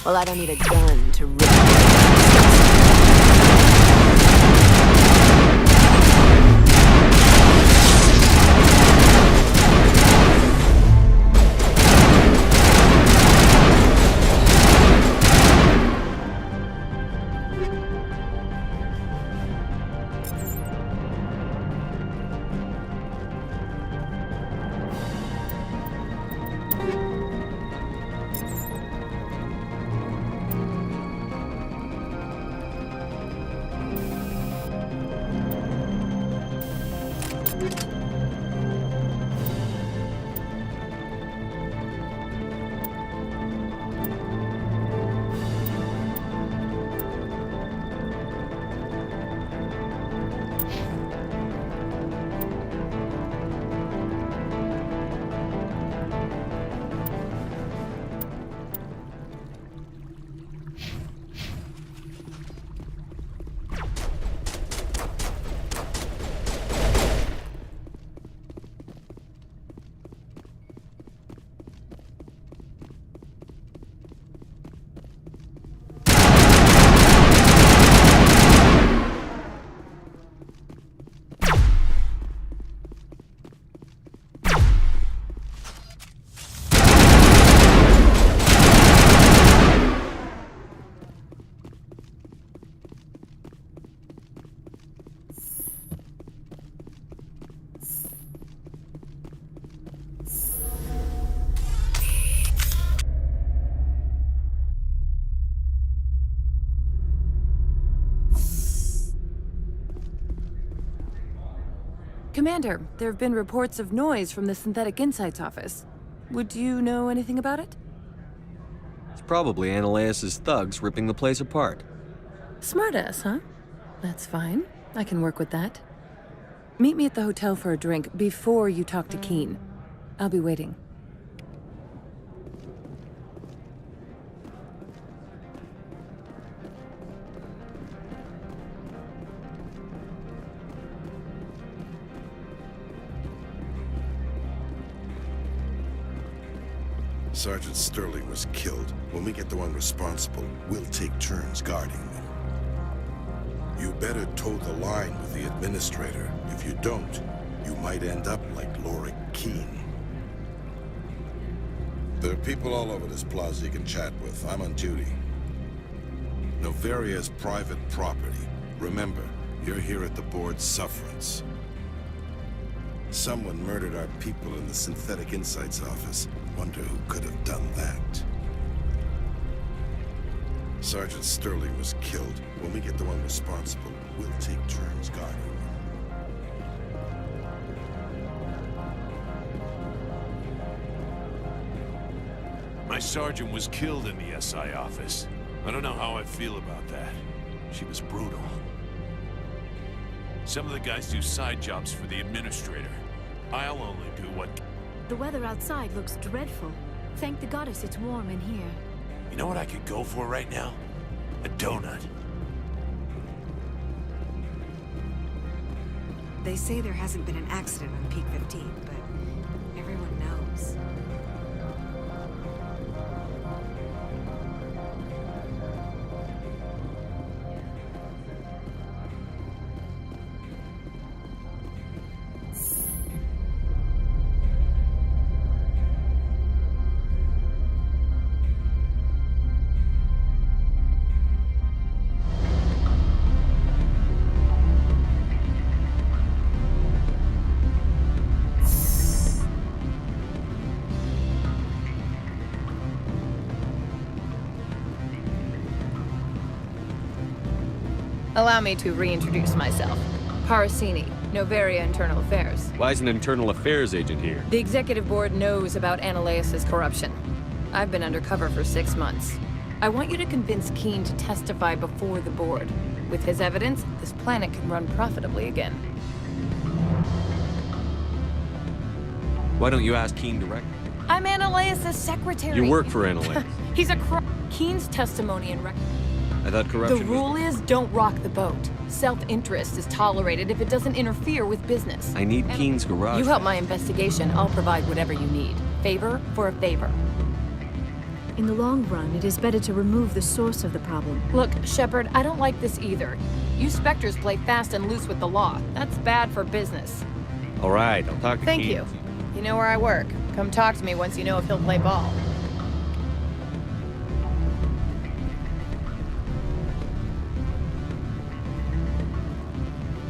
Well, I don't need a gun to rip. Commander, there have been reports of noise from the Synthetic Insights office. Would you know anything about it? It's probably Analeas' thugs ripping the place apart. Smartass, huh? That's fine. I can work with that. Meet me at the hotel for a drink before you talk to Keen. I'll be waiting. Sergeant Sterling was killed. When we get the one responsible, we'll take turns guarding them. You better toe the line with the administrator. If you don't, you might end up like Laura Keene. There are people all over this plaza you can chat with. I'm on duty. Novaria's private property. Remember, you're here at the board's sufferance. Someone murdered our people in the Synthetic Insights office. Wonder who could have done that. Sergeant Sterling was killed. When we get the one responsible, we'll take turns guarding him. My sergeant was killed in the SI office. I don't know how I feel about that. She was brutal. Some of the guys do side jobs for the administrator. I'll only do what... The weather outside looks dreadful. Thank the goddess it's warm in here. You know what I could go for right now? A donut. They say there hasn't been an accident on Peak 15, but everyone knows. Allow me to reintroduce myself. Parasini, Novaria Internal Affairs. Why is an internal affairs agent here? The executive board knows about Ananias' corruption. I've been undercover for 6 months. I want you to convince Keene to testify before the board. With his evidence, this planet can run profitably again. Why don't you ask Keene directly? I'm Ananias' secretary. You work for Ananias. He's a Keene's testimony and record. I thought corruption The rule is, don't rock the boat. Self-interest is tolerated if it doesn't interfere with business. I need Keene's garage. You help my investigation, I'll provide whatever you need. Favor for a favor. In the long run, it is better to remove the source of the problem. Look, Shepard, I don't like this either. You Spectres play fast and loose with the law. That's bad for business. All right, I'll talk to Thank Keene. you. You know where I work. Come talk to me once you know if he'll play ball.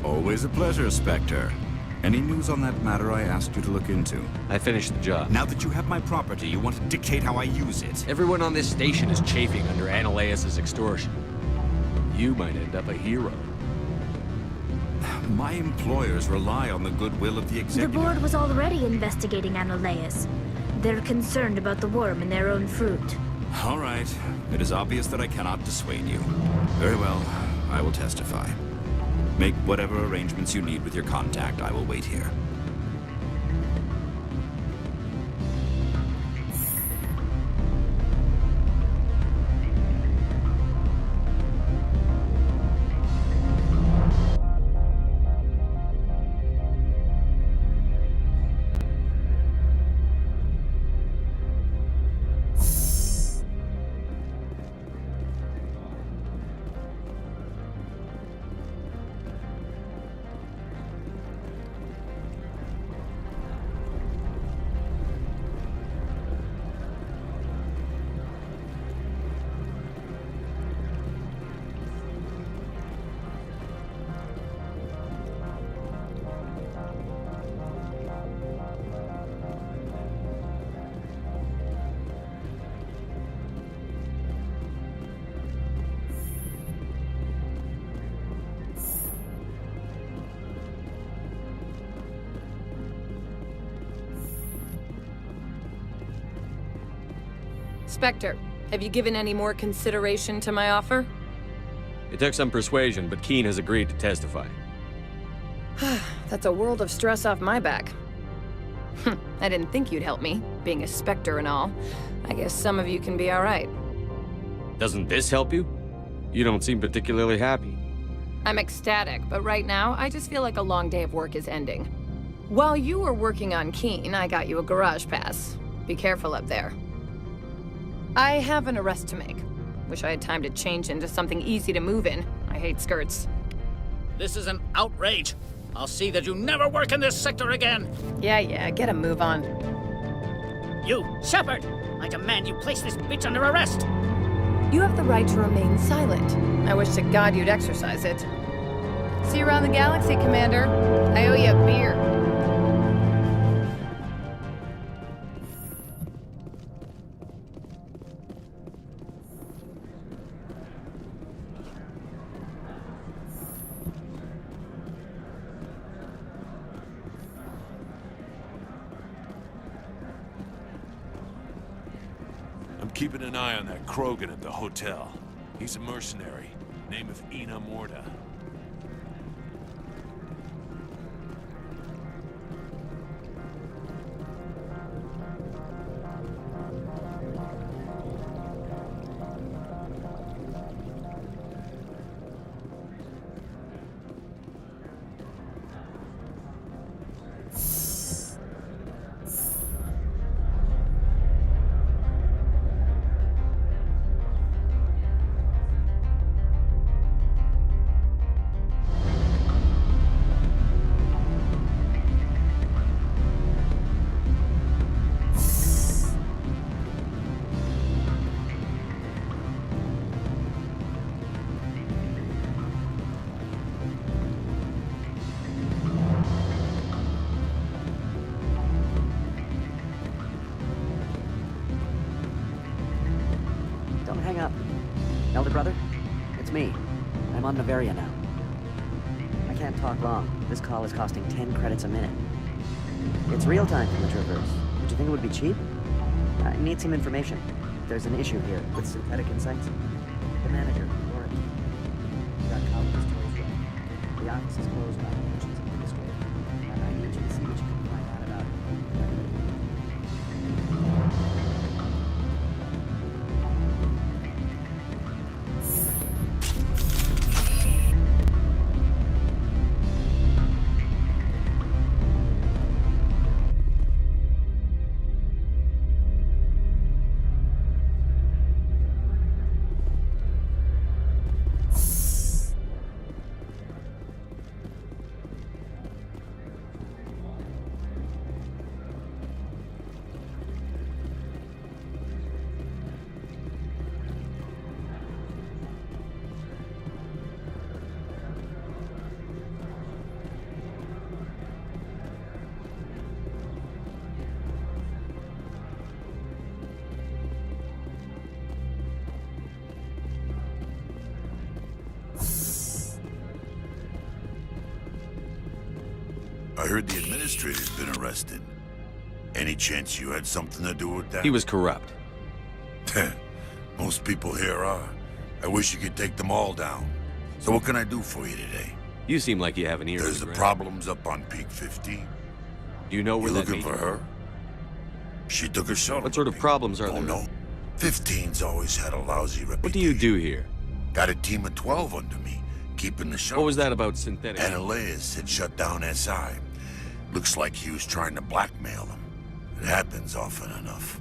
Always a pleasure, Spectre. Any news on that matter I asked you to look into? I finished the job. Now that you have my property, you want to dictate how I use it. Everyone on this station is chafing under Ananias' extortion. You might end up a hero. My employers rely on the goodwill of the The executive. board was already investigating Ananias. They're concerned about the worm in their own fruit. All right. It is obvious that I cannot dissuade you. Very well. I will testify. Make whatever arrangements you need with your contact. I will wait here. Spectre, have you given any more consideration to my offer? It took some persuasion, but Keene has agreed to testify. That's a world of stress off my back. I didn't think you'd help me, being a Spectre and all. I guess some of you can be all right. Doesn't this help you? You don't seem particularly happy. I'm ecstatic, but right now, I just feel like a long day of work is ending. While you were working on Keene, I got you a garage pass. Be careful up there. I have an arrest to make. Wish I had time to change into something easy to move in. I hate skirts. This is an outrage. I'll see that you never work in this sector again. Yeah, get a move on. You, Shepard! I demand you place this bitch under arrest! You have the right to remain silent. I wish to God you'd exercise it. See you around the galaxy, Commander. I owe you a beer. I'm keeping an eye on that Krogan at the hotel. He's a mercenary. Name of Ina Morta. Don't hang up. Elder brother, it's me. I'm on Bavaria now. I can't talk long. This call is costing 10 credits a minute. It's real time from the Traverse. Did you think it would be cheap? I need some information. There's an issue here with synthetic insights. The manager, Laura Key, got college's closed yet. The office is closed by the chief administrator. I need you to see what you can find out about it. I heard the administrator's been arrested. Any chance you had something to do with that? He was corrupt. Most people here are. I wish you could take them all down. So what can I do for you today? You seem like you have an ear. There's the problems up on Peak 15. Do you know where You that looking meeting? for her? She took a shuttle. What sort of problems are there? Oh no. 15's always had a lousy reputation. What do you do here? Got a team of 12 under me, keeping the shuttle. What was that about synthetic? Ananias had shut down SI. Looks like he was trying to blackmail them. It happens often enough.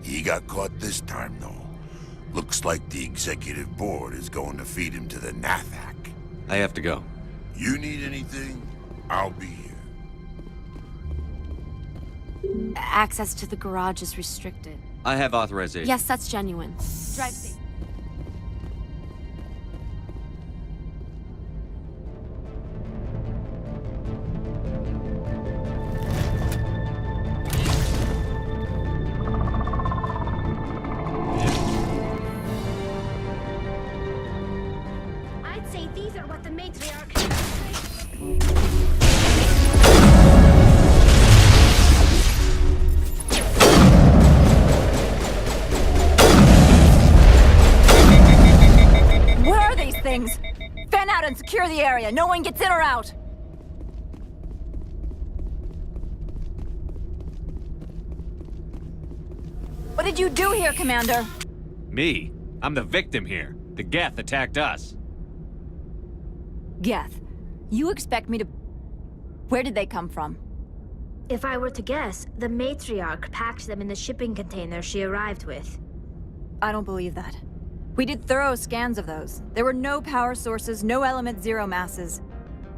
He got caught this time, though. Looks like the executive board is going to feed him to the Nathak. I have to go. You need anything? I'll be here. Access to the garage is restricted. I have authorization. Yes, that's genuine. Drive safe. I'd say these are what the matriarch. Where are these things? Fan out and secure the area. No one gets in or out. What did you do here, Commander? Me? I'm the victim here. The Geth attacked us. Geth, you expect me to... Where did they come from? If I were to guess, the matriarch packed them in the shipping container she arrived with. I don't believe that. We did thorough scans of those. There were no power sources, no element zero masses.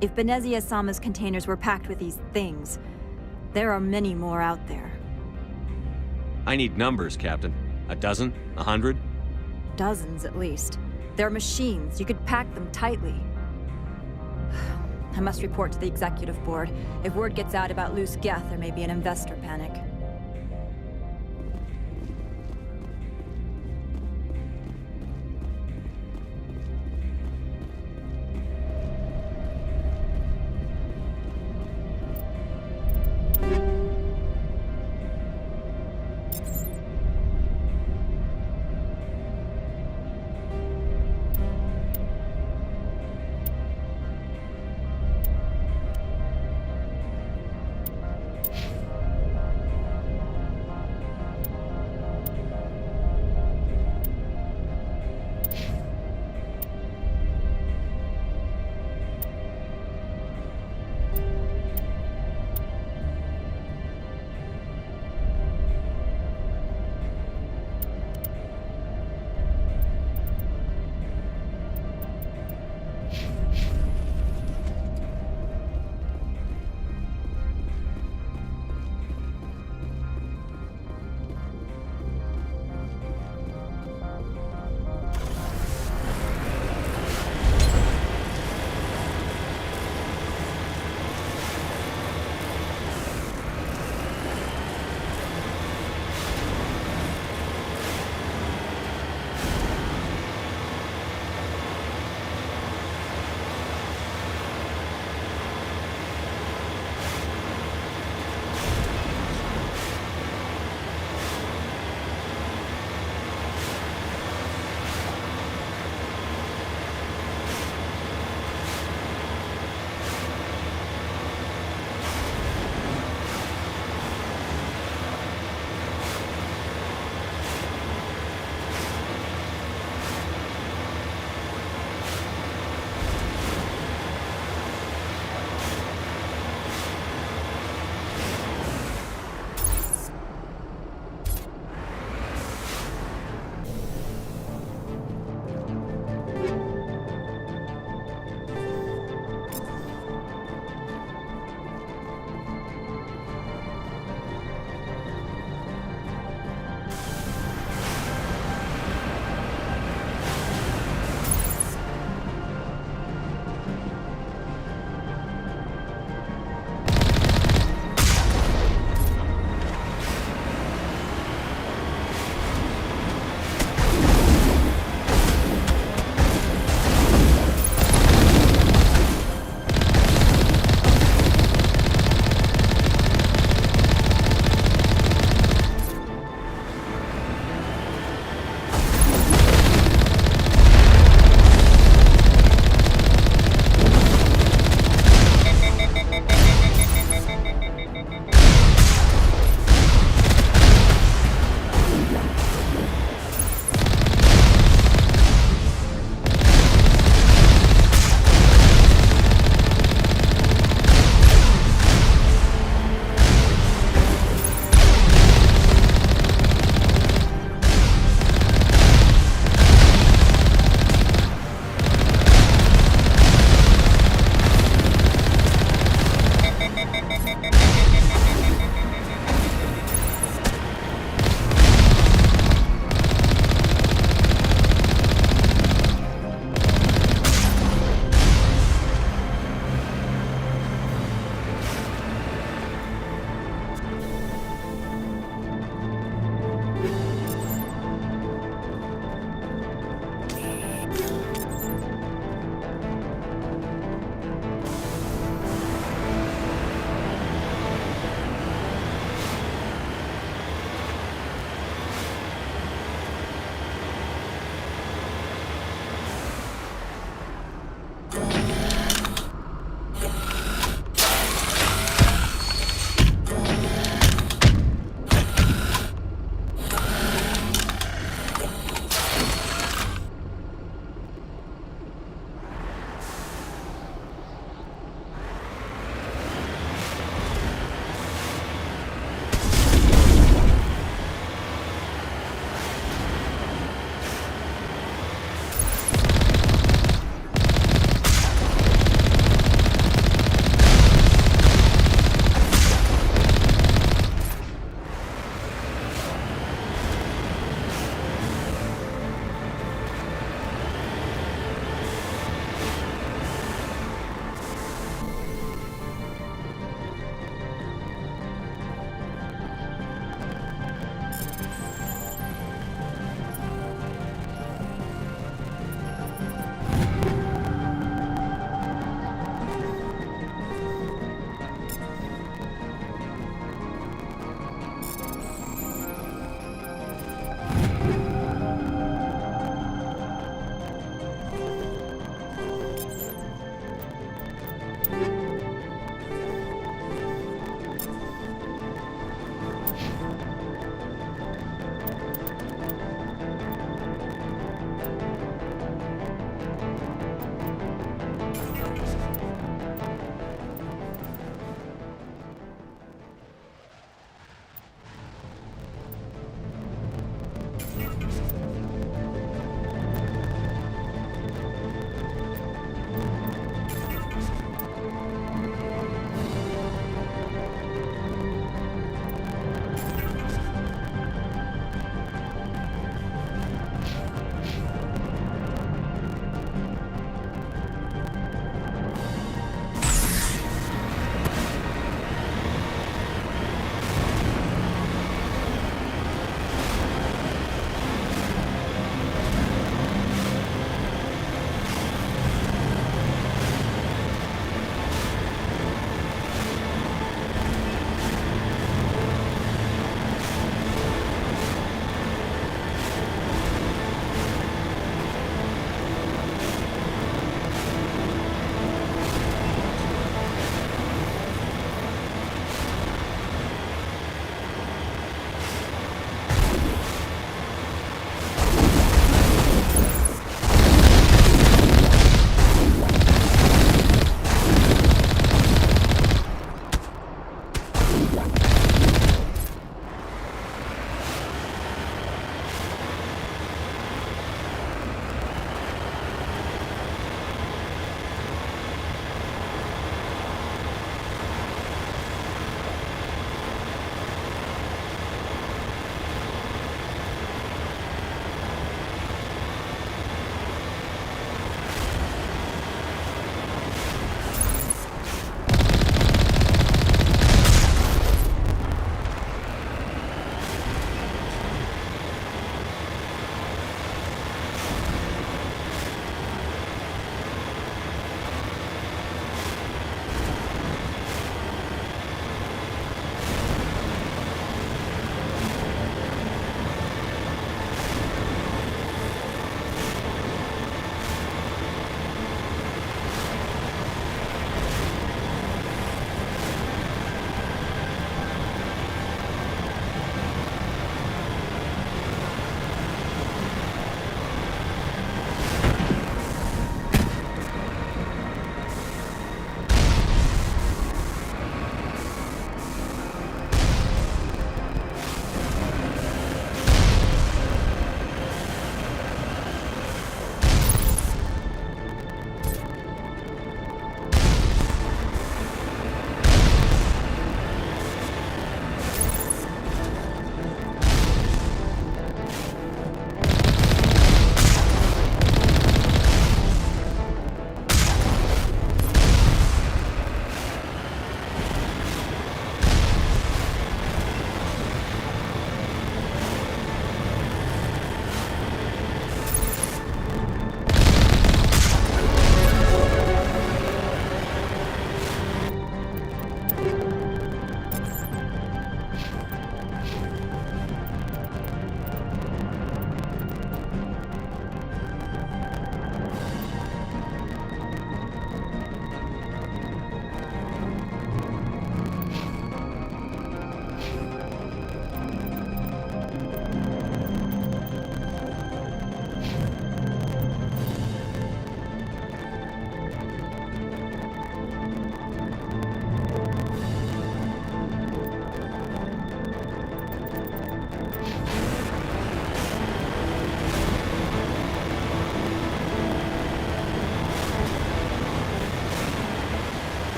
If Benezia-sama's containers were packed with these things, there are many more out there. I need numbers, Captain. A dozen? 100? Dozens, at least. They're machines. You could pack them tightly. I must report to the executive board. If word gets out about loose geth, there may be an investor panic.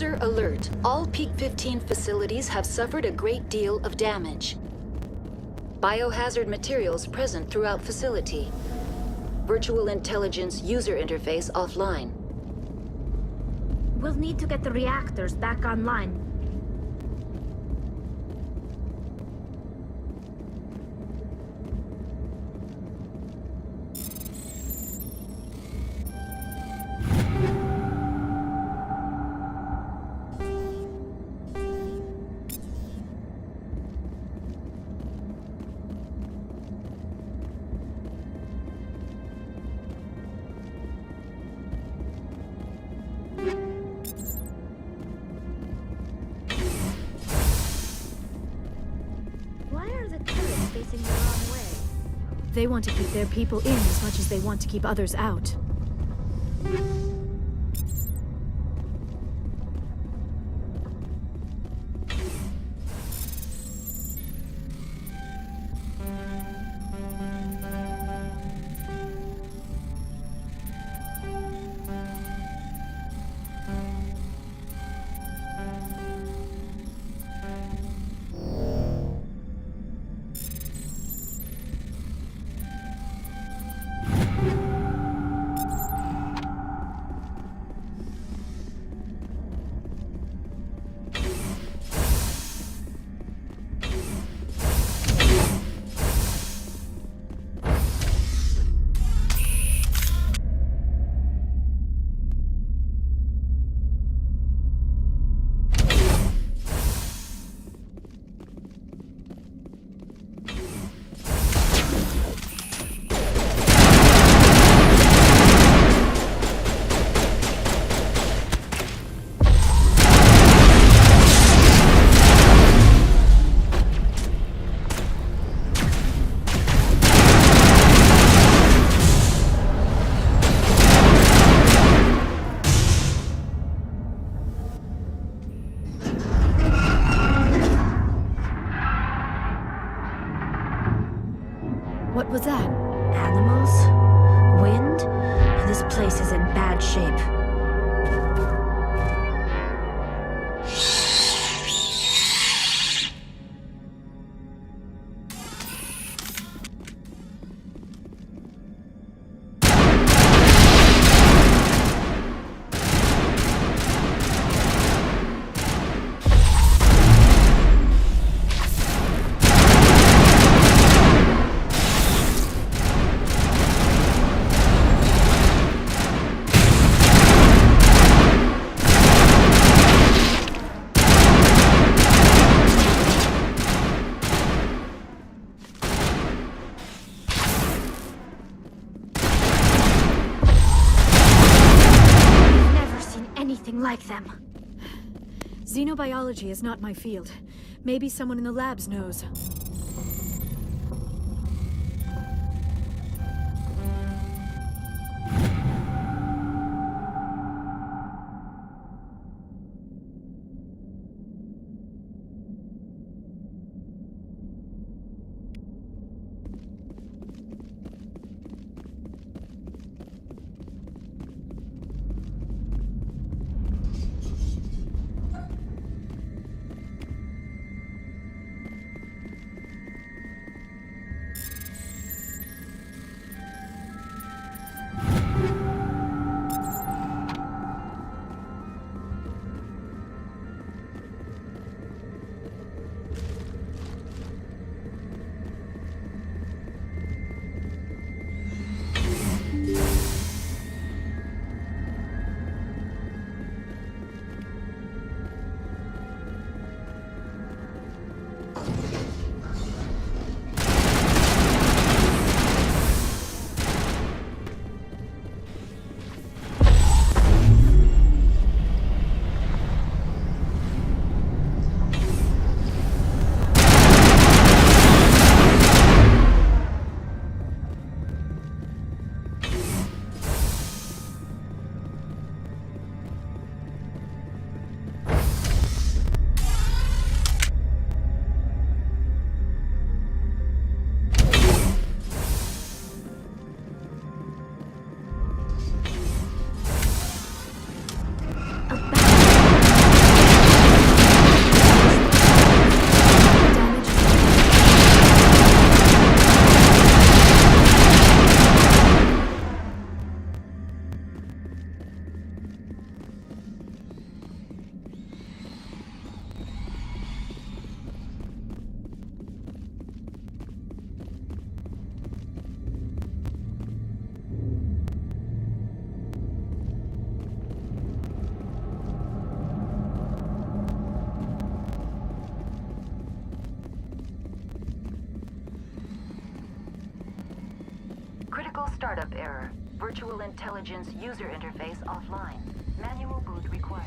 User alert. All Peak 15 facilities have suffered a great deal of damage. Biohazard materials present throughout facility. Virtual intelligence user interface offline. We'll need to get the reactors back online. They want to keep their people in as much as they want to keep others out. What was that? Animals? Wind? This place is in bad shape. Like them. Xenobiology is not my field. Maybe someone in the labs knows. Virtual intelligence user interface offline. Manual boot required.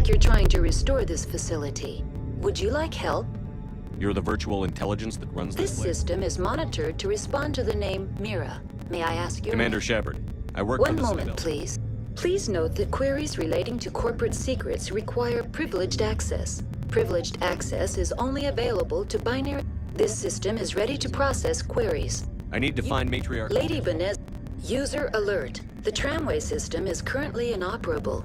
You're trying to restore this facility. Would you like help? You're the virtual intelligence that runs this place? System is monitored to respond to the name Mira. May I ask your Commander name? Shepard. I work for One the moment, Citadel. please. Please note that queries relating to corporate secrets require privileged access. Privileged access is only available to binary. This system is ready to process queries. I need to find Matriarch. Lady Benez. User alert. The tramway system is currently inoperable.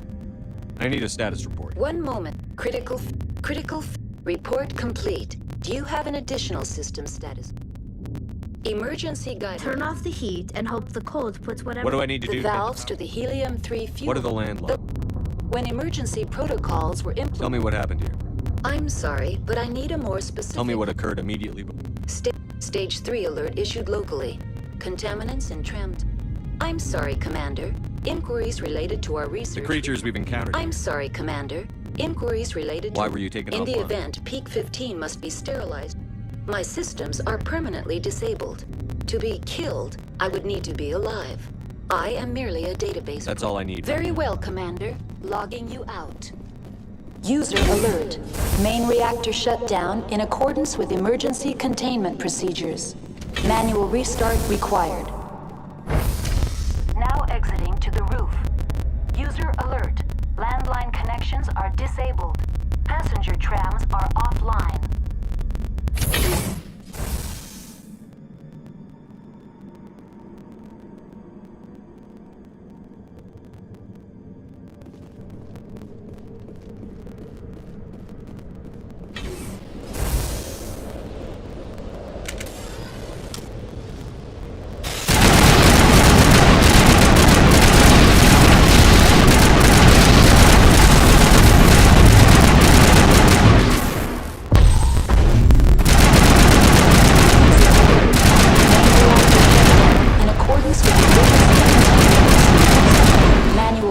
I need a status report. One moment. Critical. Report complete. Do you have an additional system status? Emergency guidance. Turn off the heat and hope the cold puts whatever... What do I need to do? The valves to the helium-3 fuel. What are the landlines? When emergency protocols were implemented... Tell me what happened here. I'm sorry, but I need a more specific... Tell me what occurred immediately. Stage 3 alert issued locally. Contaminants in tram... I'm sorry, Commander. Inquiries related to our research... The creatures we've encountered. I'm sorry, Commander. Inquiries related to... Why were you taken In offline? the event, Peak 15 must be sterilized. My systems are permanently disabled. To be killed, I would need to be alive. I am merely a database... That's all I need. Very well, Commander. Logging you out. User alert. Main reactor shut down in accordance with emergency containment procedures. Manual restart required. Now exiting to the roof. User alert. Landline connections are disabled. Passenger trams are offline.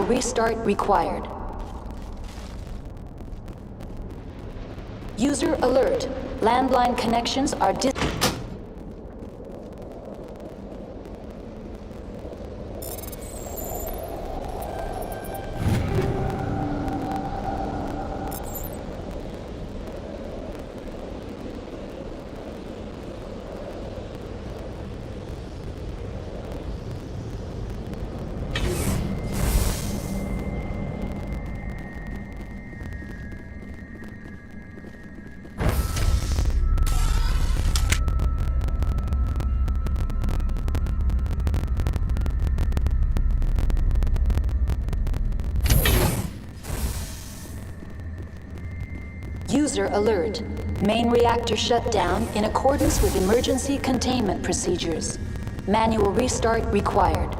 Restart required. User alert. Landline connections are User alert. Main reactor shut down in accordance with emergency containment procedures. Manual restart required.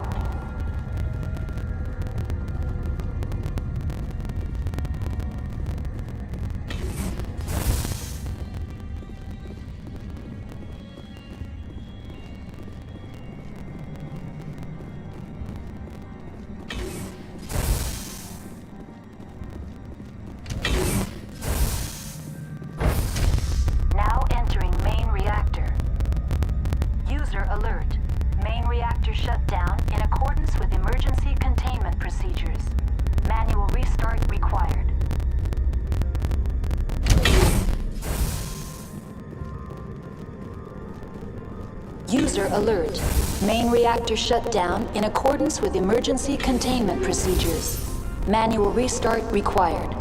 User alert. Main reactor shut down in accordance with emergency containment procedures. Manual restart required.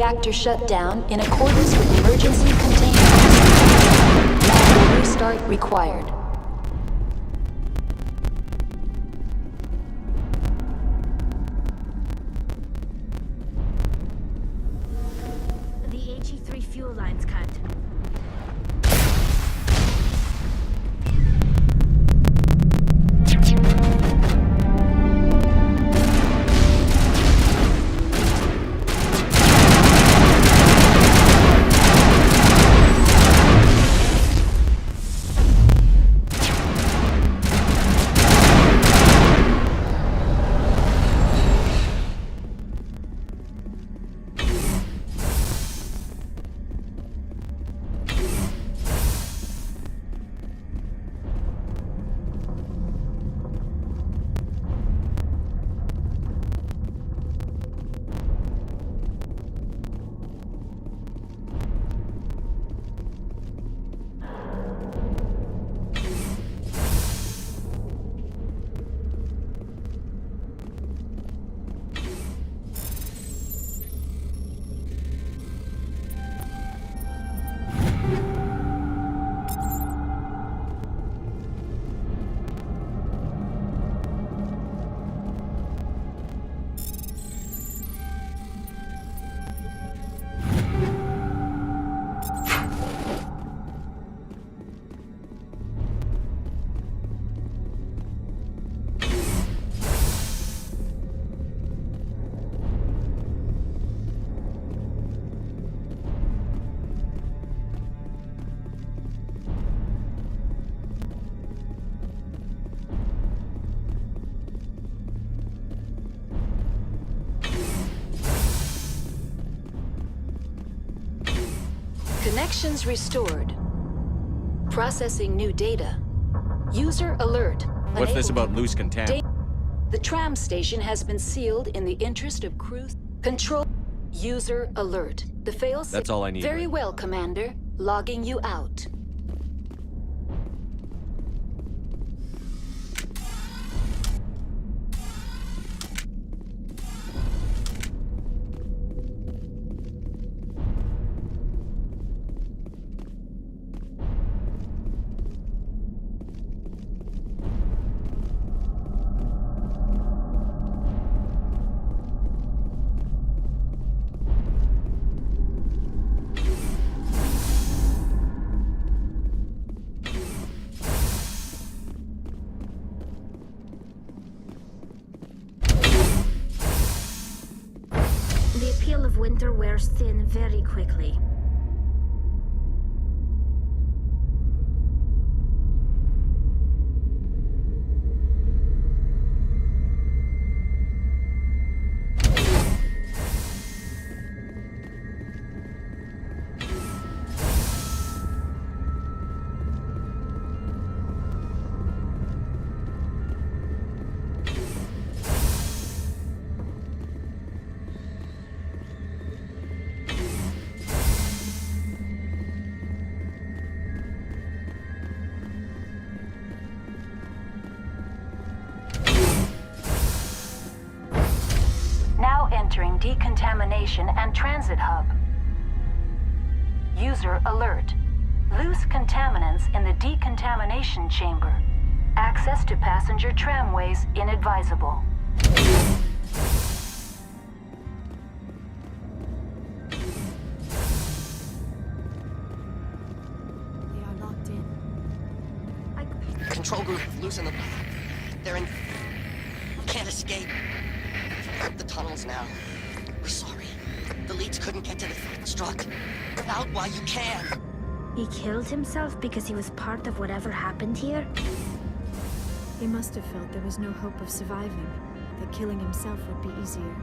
reactor shut down in accordance with emergency containment. Manual restart required. The HE3 fuel line's cut. Connections restored. Processing new data. User alert. What's this about loose contaminant? The tram station has been sealed in the interest of crew control. User alert. The failsafe. That's all I need. Very well, Commander. Logging you out. The appeal of winter wears thin very quickly. Now entering decontamination and transit hub. User alert. Loose contaminants in the decontamination chamber. Access to passenger tramways inadvisable. They are locked in. Control group loosen them. They're in. Can't escape. The tunnels now. We're sorry. The leads couldn't get to the struck. Out while you can. He killed himself because he was part of whatever happened here? He must have felt there was no hope of surviving, that killing himself would be easier.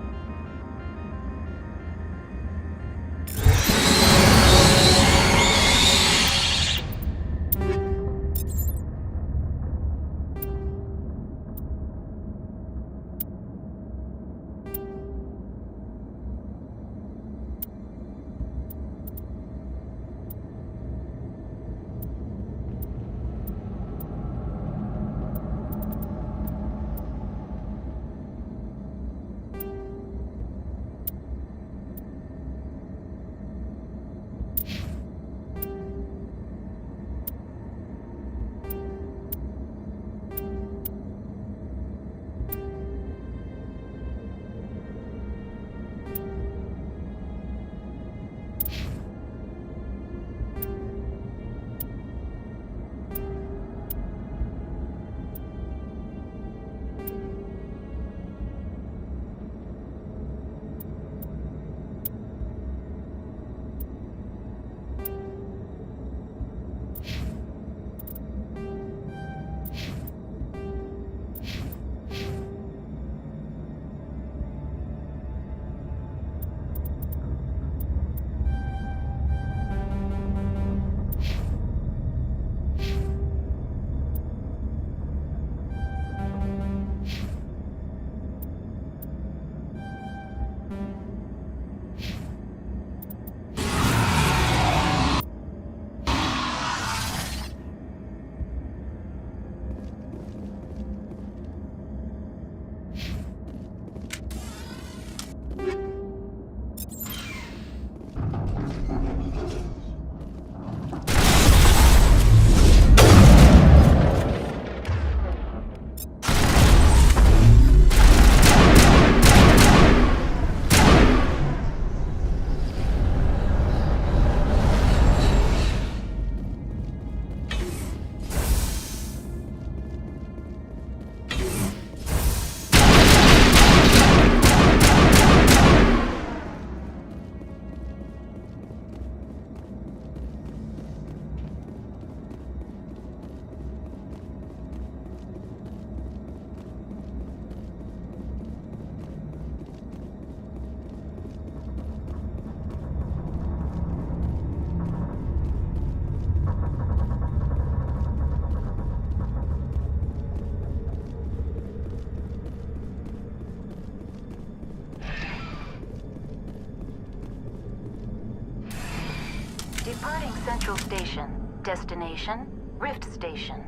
Central Station. Destination, Rift Station.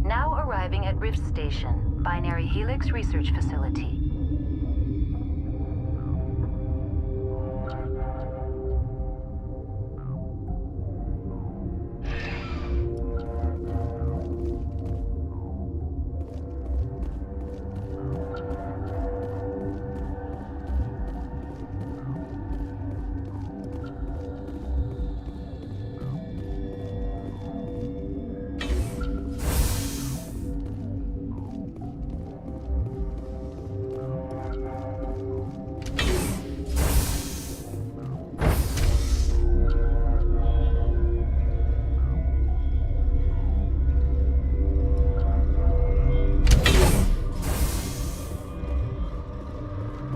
Now arriving at Rift Station, Binary Helix Research Facility.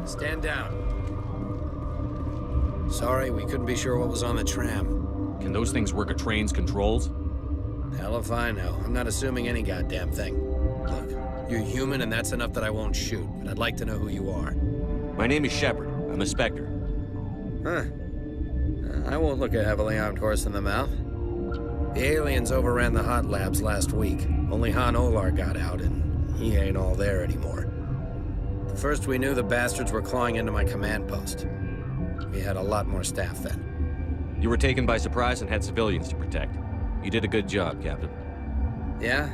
Stand down. Sorry, we couldn't be sure what was on the tram. Can those things work a train's controls? Hell if I know. I'm not assuming any goddamn thing. Look, you're human and that's enough that I won't shoot, but I'd like to know who you are. My name is Shepard. I'm a Spectre. Huh. I won't look a heavily armed horse in the mouth. The aliens overran the hot labs last week. Only Han Olar got out, and he ain't all there anymore. The first we knew, the bastards were clawing into my command post. We had a lot more staff then. You were taken by surprise and had civilians to protect. You did a good job, Captain. Yeah?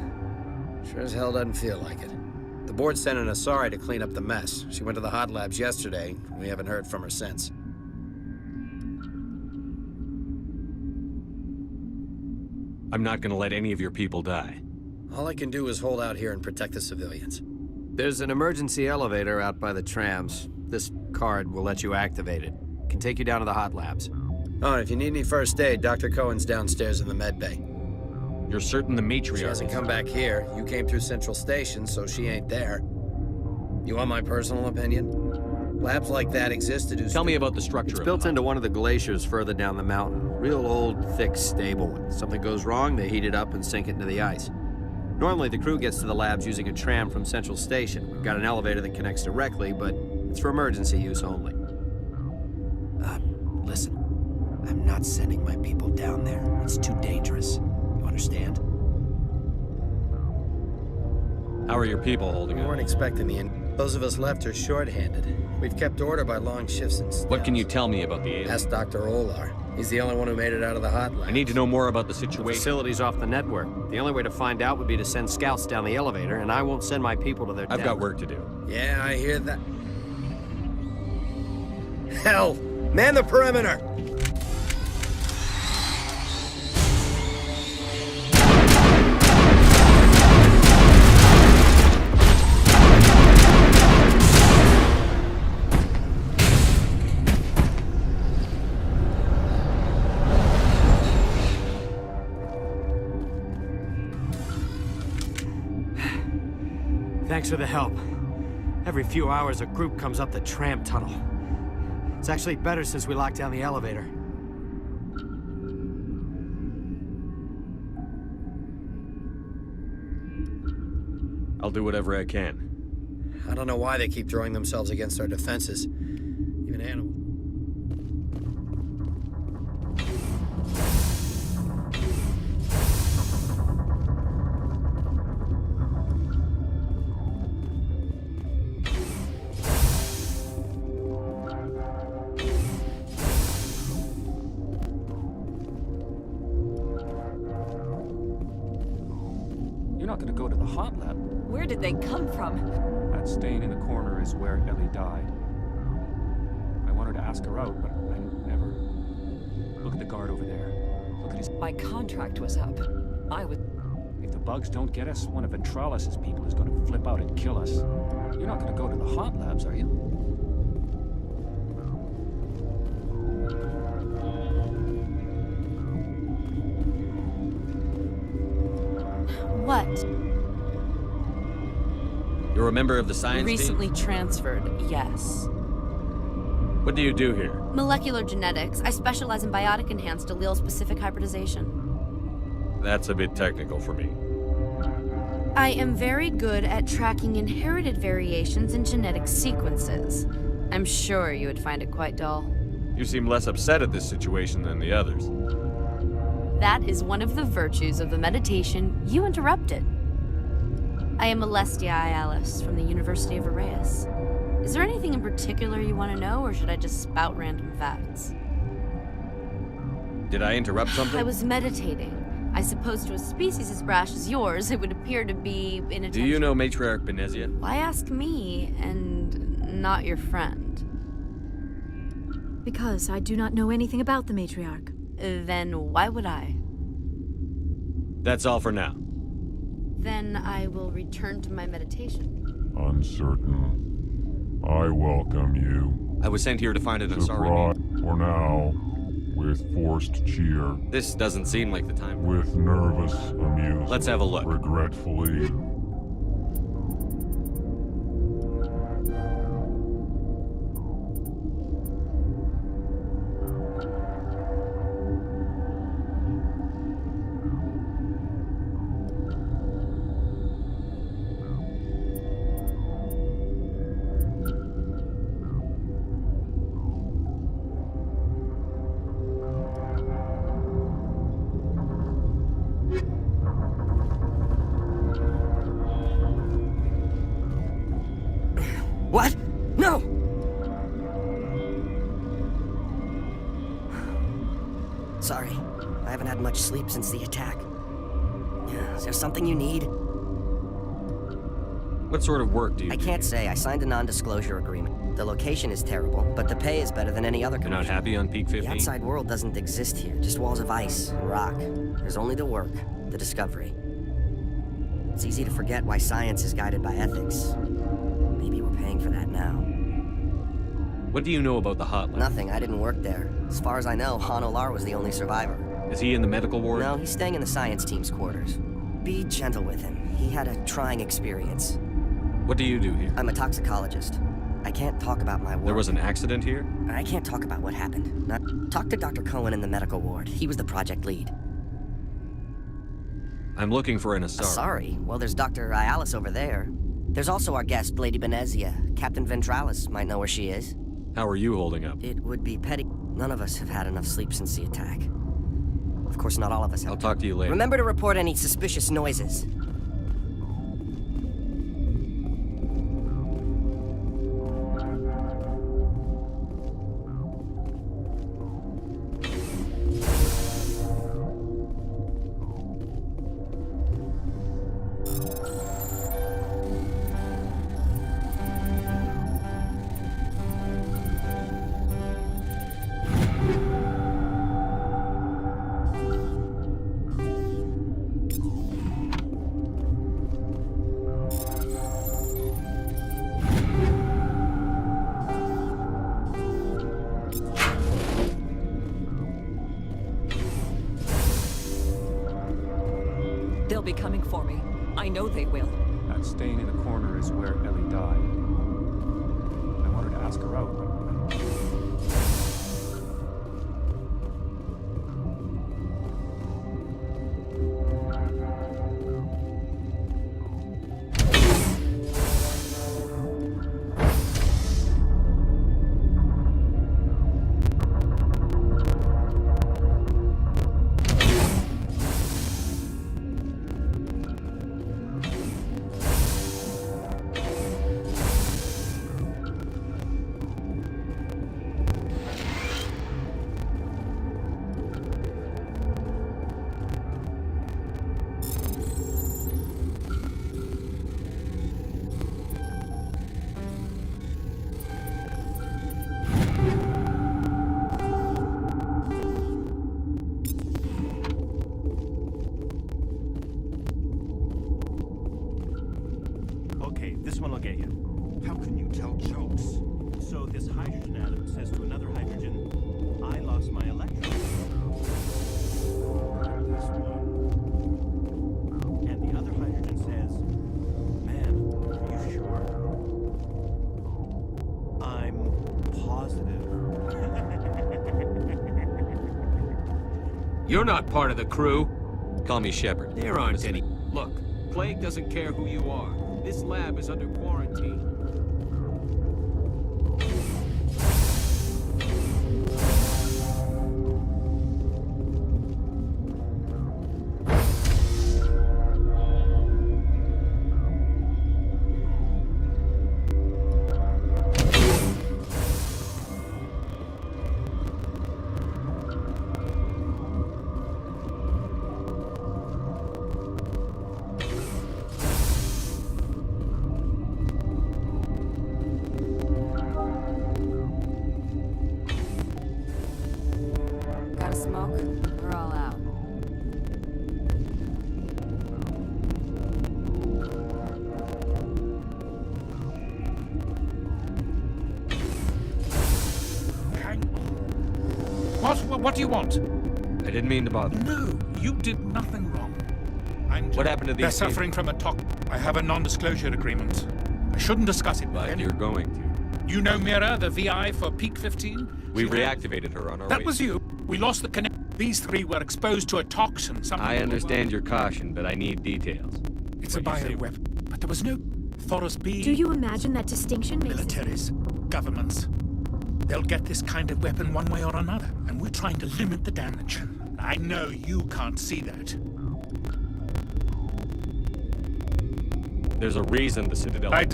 Sure as hell doesn't feel like it. The board sent an Asari to clean up the mess. She went to the hot labs yesterday. We haven't heard from her since. I'm not gonna let any of your people die. All I can do is hold out here and protect the civilians. There's an emergency elevator out by the trams. This card will let you activate it. Can take you down to the hot labs. Oh, and if you need any first aid, Dr. Cohen's downstairs in the med bay. You're certain the matriarch... She hasn't come back here. You came through Central Station, so she ain't there. You want my personal opinion? Labs like that exist to do... Tell me about the structure. It's built into one of the glaciers further down the mountain. Real old, thick, stable. When something goes wrong, they heat it up and sink it into the ice. Normally, the crew gets to the labs using a tram from Central Station. We've got an elevator that connects directly, but it's for emergency use only. Listen. I'm not sending my people down there. It's too dangerous. You understand? How are your people holding up? We weren't expecting the end. Those of us left are short-handed. We've kept order by long shifts and stealth. What can you tell me about the aliens? Ask Dr. Olar. He's the only one who made it out of the hot labs. I need to know more about the situation. The facility's off the network. The only way to find out would be to send scouts down the elevator, and I won't send my people to their death. I've got work to do. Yeah, I hear that. Hell! Man the perimeter! Thanks for the help. Every few hours, a group comes up the tram tunnel. It's actually better since we locked down the elevator. I'll do whatever I can. I don't know why they keep throwing themselves against our defenses. Even animals. You're not gonna go to the hot lab. Where did they come from? That stain in the corner is where Ellie died. I wanted to ask her out, but I never... Look at the guard over there. Look at his... My contract was up. I would... If the bugs don't get us, one of Ventralis' people is gonna flip out and kill us. You're not gonna go to the hot labs, are you? What? You're a member of the science Recently transferred, yes. What do you do here? Molecular genetics. I specialize in biotic-enhanced allele-specific hybridization. That's a bit technical for me. I am very good at tracking inherited variations in genetic sequences. I'm sure you would find it quite dull. You seem less upset at this situation than the others. That is one of the virtues of the meditation you interrupted. I am Alestia Ialis from the University of Arraeus. Is there anything in particular you want to know, or should I just spout random facts? Did I interrupt something? I was meditating. I suppose to a species as brash as yours, it would appear to be inattention. Do you know Matriarch Benezia? Why ask me and not your friend? Because I do not know anything about the matriarch. Then why would I? That's all for now. Then I will return to my meditation. Uncertain. I welcome you. I was sent here to find an To Ansari cry meet. for now, with forced cheer. This doesn't seem like the time. With nervous amusement. Let's have a look. Regretfully. What? No! Sorry, I haven't had much sleep since the attack. Is there something you need? What sort of work do you I do? can't say. I signed a non-disclosure agreement. The location is terrible, but the pay is better than any other You're not commission. happy on Peak 15? The outside world doesn't exist here. Just walls of ice and rock. There's only the work, the discovery. It's easy to forget why science is guided by ethics. Maybe we're paying for that now. What do you know about the hotline? Nothing. I didn't work there. As far as I know, Han Olar was the only survivor. Is he in the medical ward? No, he's staying in the science team's quarters. Be gentle with him. He had a trying experience. What do you do here? I'm a toxicologist. I can't talk about my work. There was an accident here? I can't talk about what happened. Talk to Dr. Cohen in the medical ward. He was the project lead. I'm looking for an Asari. Sorry. Well, there's Dr. Ialis over there. There's also our guest, Lady Benezia. Captain Ventralis might know where she is. How are you holding up? It would be petty. None of us have had enough sleep since the attack. Of course, not all of us have. I'll talk to you later. Remember to report any suspicious noises. They'll be coming for me. I know they will. That stain in the corner is where Ellie died. I wanted to ask her out, but Okay, this one will get you. How can you tell jokes? So this hydrogen atom says to another hydrogen, I lost my electron. This one. And the other hydrogen says, man, are you sure? I'm positive. You're not part of the crew. Call me Shepard. There aren't any. Look, Plague doesn't care who you are. This lab is under quarantine. Got a smoke? We're all out. What do you want? I didn't mean to bother. No, you did nothing wrong. What happened to these They're people? suffering from a tox. I have a non-disclosure agreement. I shouldn't discuss it with But you're going to. You know Mira, the VI for Peak 15? We reactivated her on our way. That was you. We lost the connect. These three were exposed to a toxin. I understand your caution, but I need details. It's a bioweapon, but there was no Thoros B. Do you imagine that distinction makes Militaries, governments. They'll get this kind of weapon one way or another, and we're trying to limit the damage. I know you can't see that. There's a reason the Citadel... I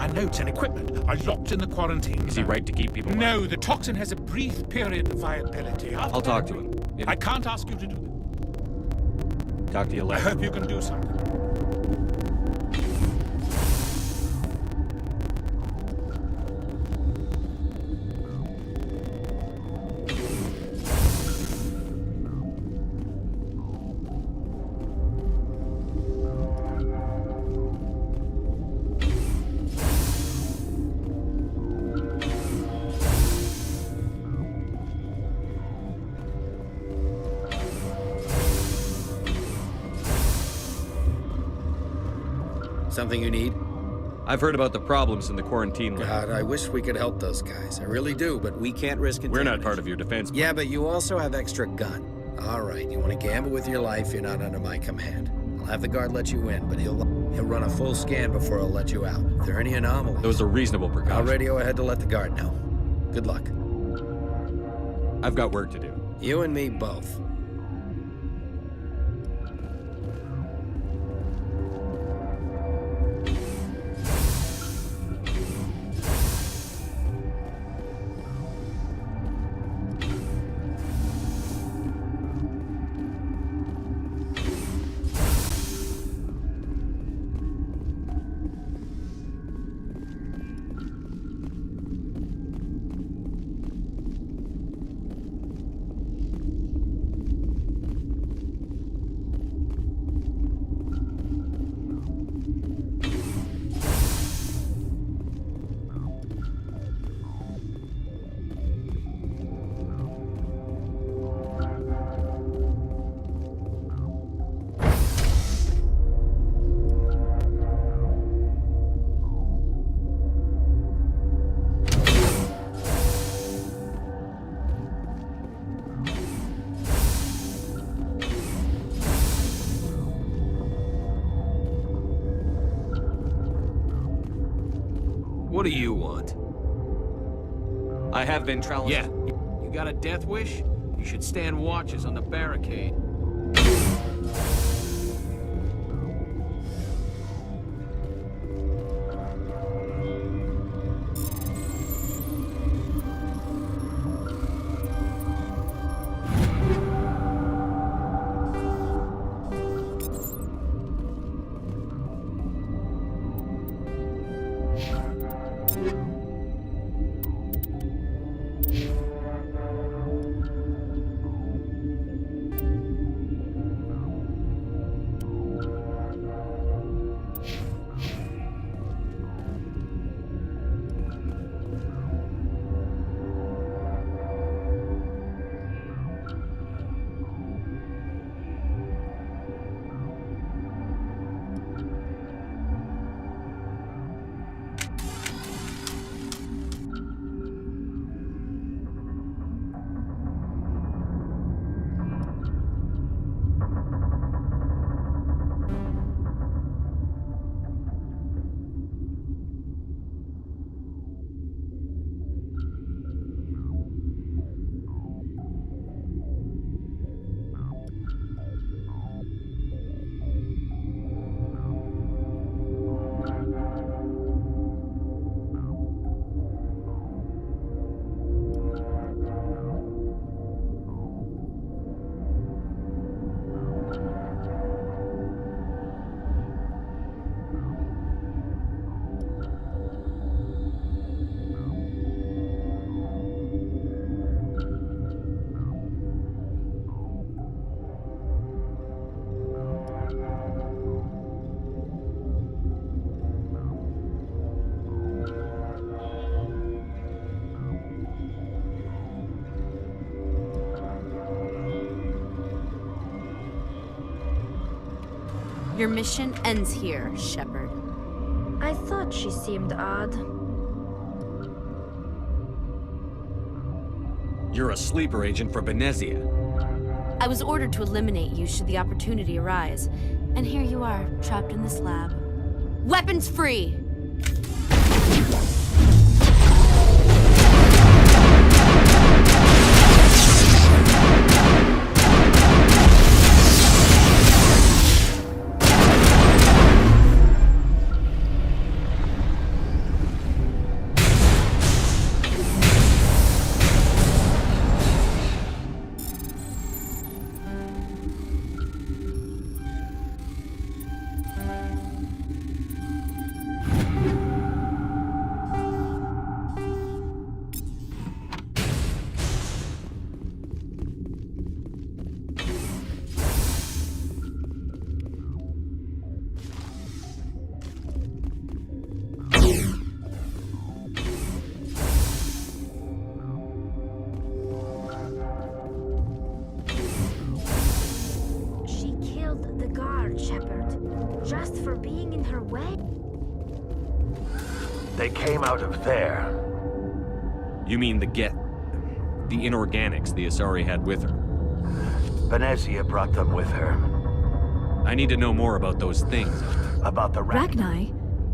know it's an equipment. I locked in the quarantine. Is he right to keep people... No, the toxin has a brief period of viability. I'll talk to him. I can't ask you to do that. Talk to you later. I hope you can do something. Something you need? I've heard about the problems in the quarantine lab. God, I wish we could help those guys. I really do, but we can't risk We're not part of your defense. Yeah, but you also have extra gun. All right, you want to gamble with your life, you're not under my command. I'll have the guard let you in, but he'll run a full scan before he'll let you out. If there are any anomalies... Those are reasonable precautions. I'll radio ahead to let the guard know. Good luck. I've got work to do. You and me both. What do you want? I have been challenged. Yeah. You got a death wish? You should stand watches on the barricade. Your mission ends here, Shepard. I thought she seemed odd. You're a sleeper agent for Benezia. I was ordered to eliminate you should the opportunity arise. And here you are, trapped in this lab. Weapons free! Just for being in her way? They came out of there. You mean the inorganics the Asari had with her? Benezia brought them with her. I need to know more about those things. About the Ragni?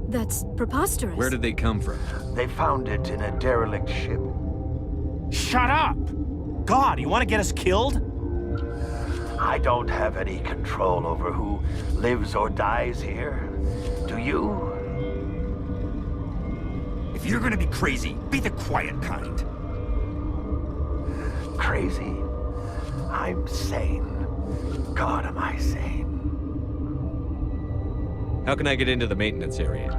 That's preposterous. Where did they come from? They found it in a derelict ship. Shut up! God, you want to get us killed? I don't have any control over who lives or dies here. Do you? If you're gonna be crazy, be the quiet kind. Crazy? I'm sane. God, am I sane. How can I get into the maintenance area?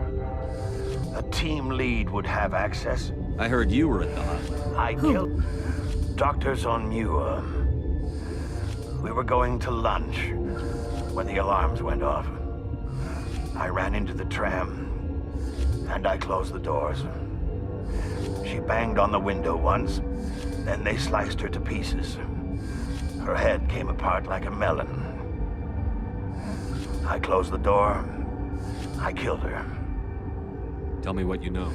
A team lead would have access. I heard you were at the hospital. I killed doctors on Muir. We were going to lunch when the alarms went off. I ran into the tram, and I closed the doors. She banged on the window once, then they sliced her to pieces. Her head came apart like a melon. I closed the door. I killed her. Tell me what you know.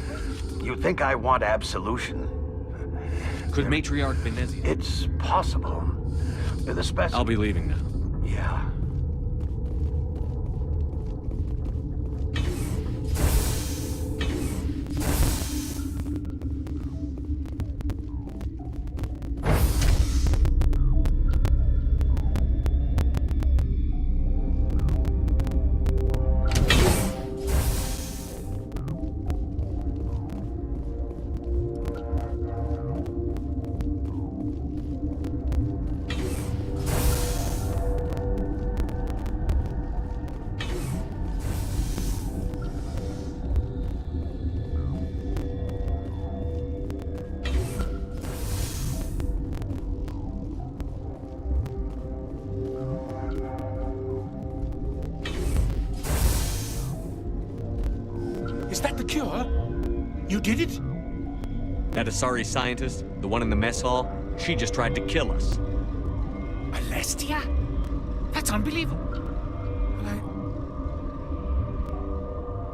You think I want absolution? Could Matriarch Benezia? It's possible. The specimen. I'll be leaving now. Yeah. Is that the cure? You did it? That Asari scientist, the one in the mess hall, she just tried to kill us. Alestia? That's unbelievable.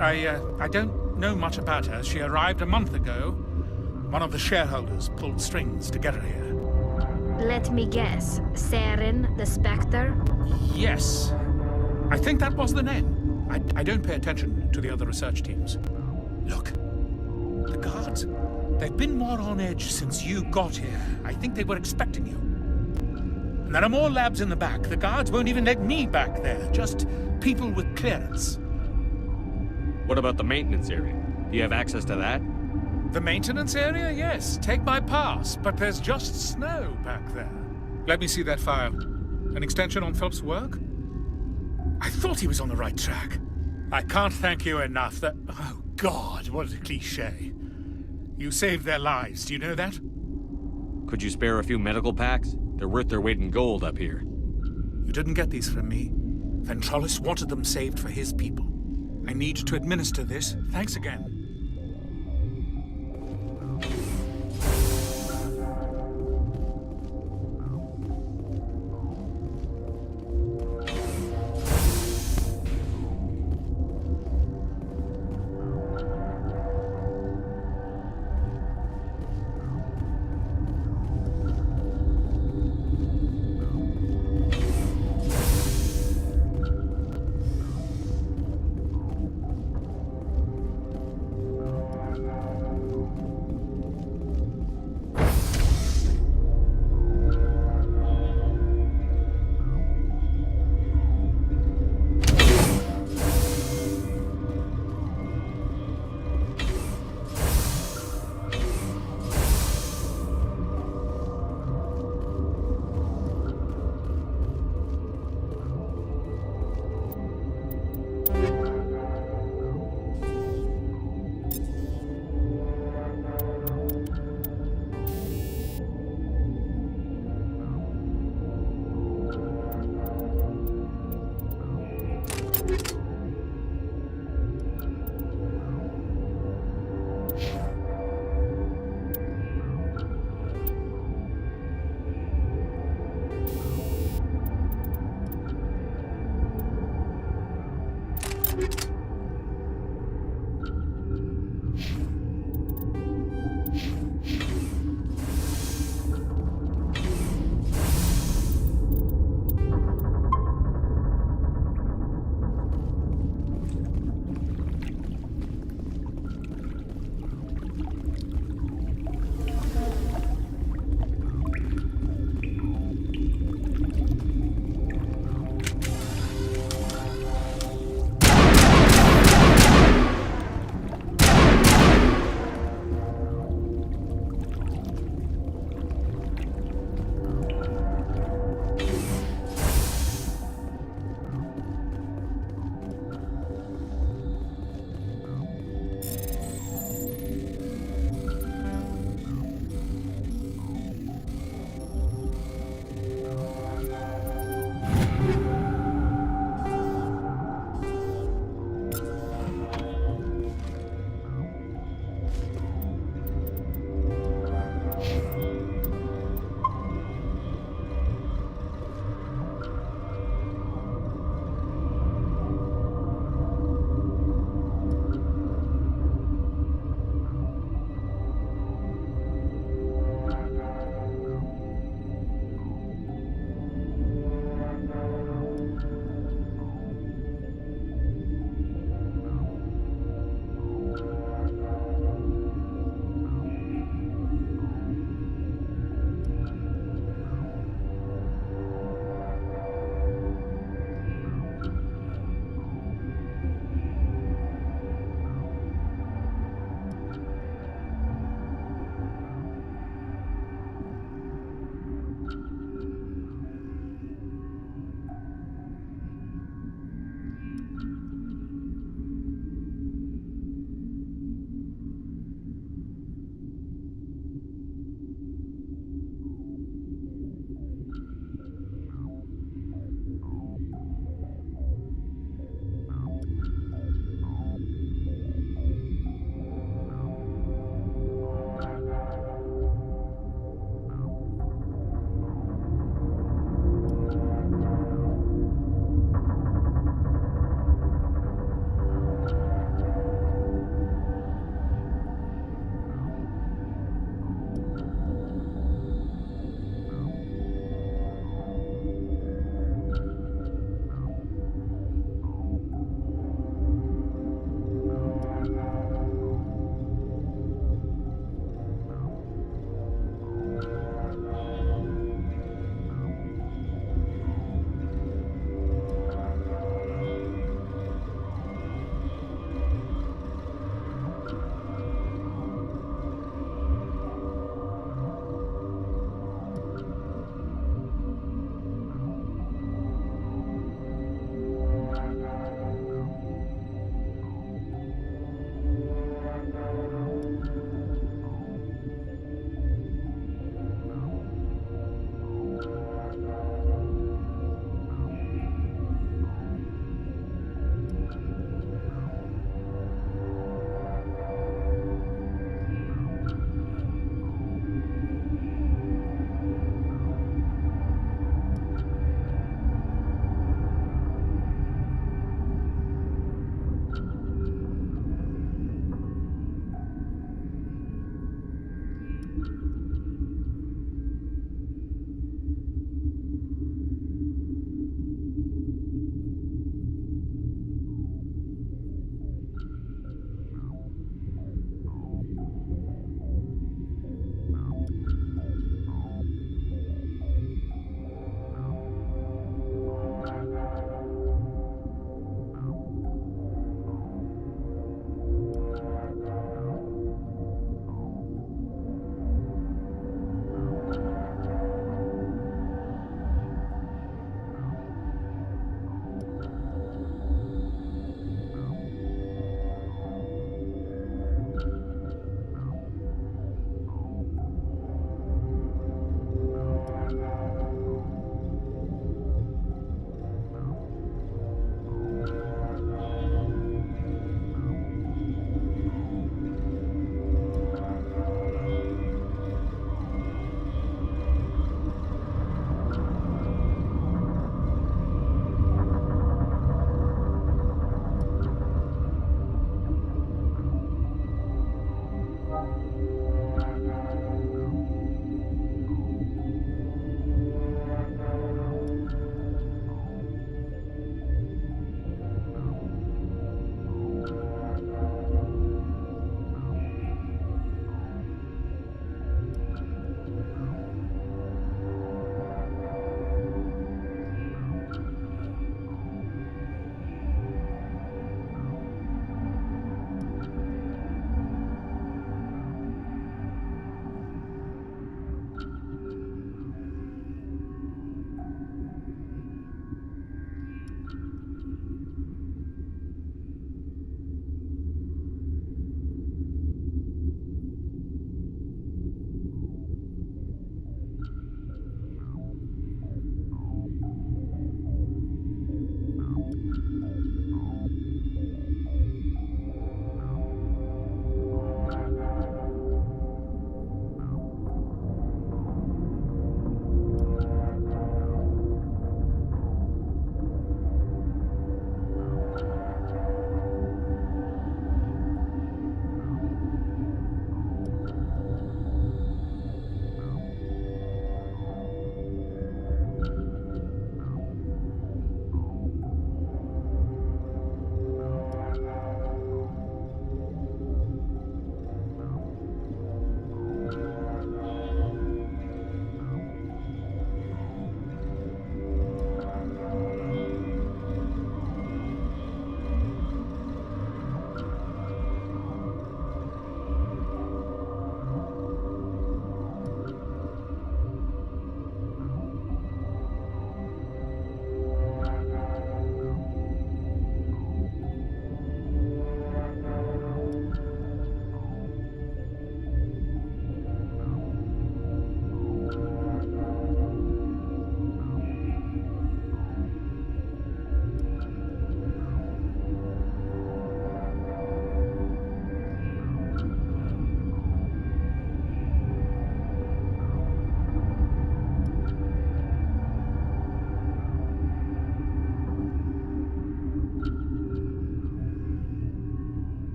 I don't know much about her. She arrived a month ago. One of the shareholders pulled strings to get her here. Let me guess. Saren, the Spectre? Yes. I think that was the name. I don't pay attention to the other research teams. Look, the guards, they've been more on edge since you got here. I think they were expecting you. And there are more labs in the back. The guards won't even let me back there, just people with clearance. What about the maintenance area? Do you have access to that? The maintenance area? Yes, take my pass, but there's just snow back there. Let me see that file. An extension on Phelps' work? I thought he was on the right track. I can't thank you enough that... Oh, God, what a cliché. You saved their lives, do you know that? Could you spare a few medical packs? They're worth their weight in gold up here. You didn't get these from me. Ventrolis wanted them saved for his people. I need to administer this. Thanks again.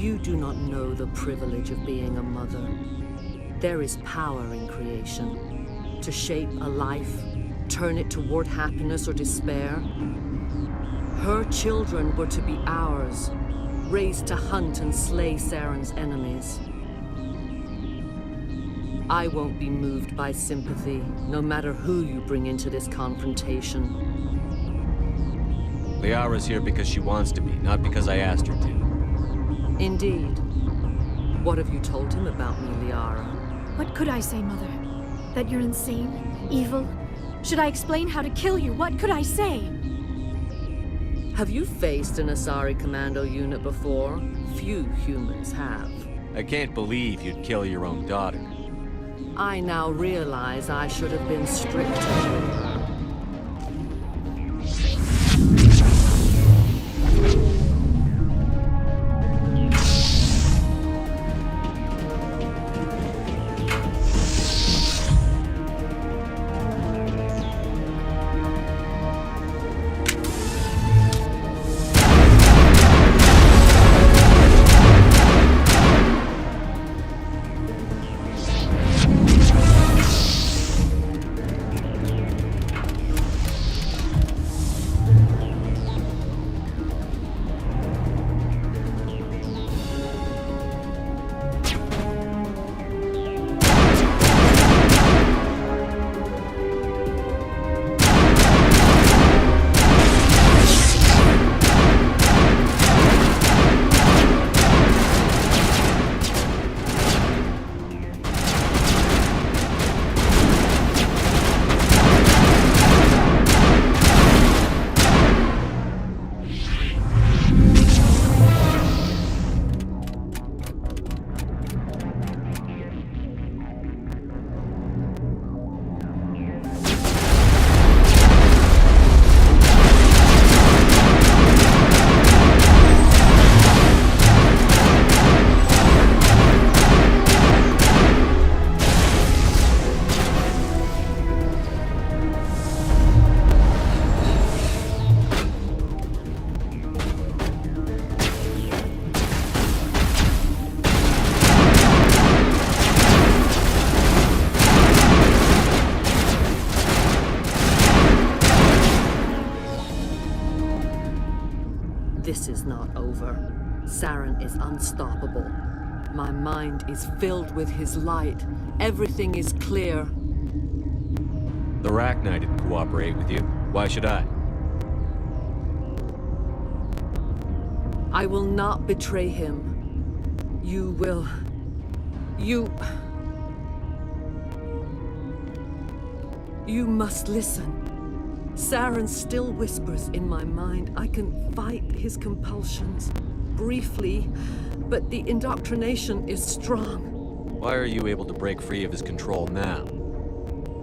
You do not know the privilege of being a mother. There is power in creation. To shape a life, turn it toward happiness or despair. Her children were to be ours, raised to hunt and slay Saren's enemies. I won't be moved by sympathy, no matter who you bring into this confrontation. Liara's here because she wants to be, not because I asked her to. Indeed. What have you told him about me, Liara? What could I say, Mother? That you're insane? Evil? Should I explain how to kill you? What could I say? Have you faced an Asari commando unit before? Few humans have. I can't believe you'd kill your own daughter. I now realize I should have been stricter with her. This is not over. Saren is unstoppable. My mind is filled with his light. Everything is clear. The Rachni didn't cooperate with you. Why should I? I will not betray him. You will... You must listen. Saren still whispers in my mind. I can fight his compulsions. Briefly, but the indoctrination is strong. Why are you able to break free of his control now?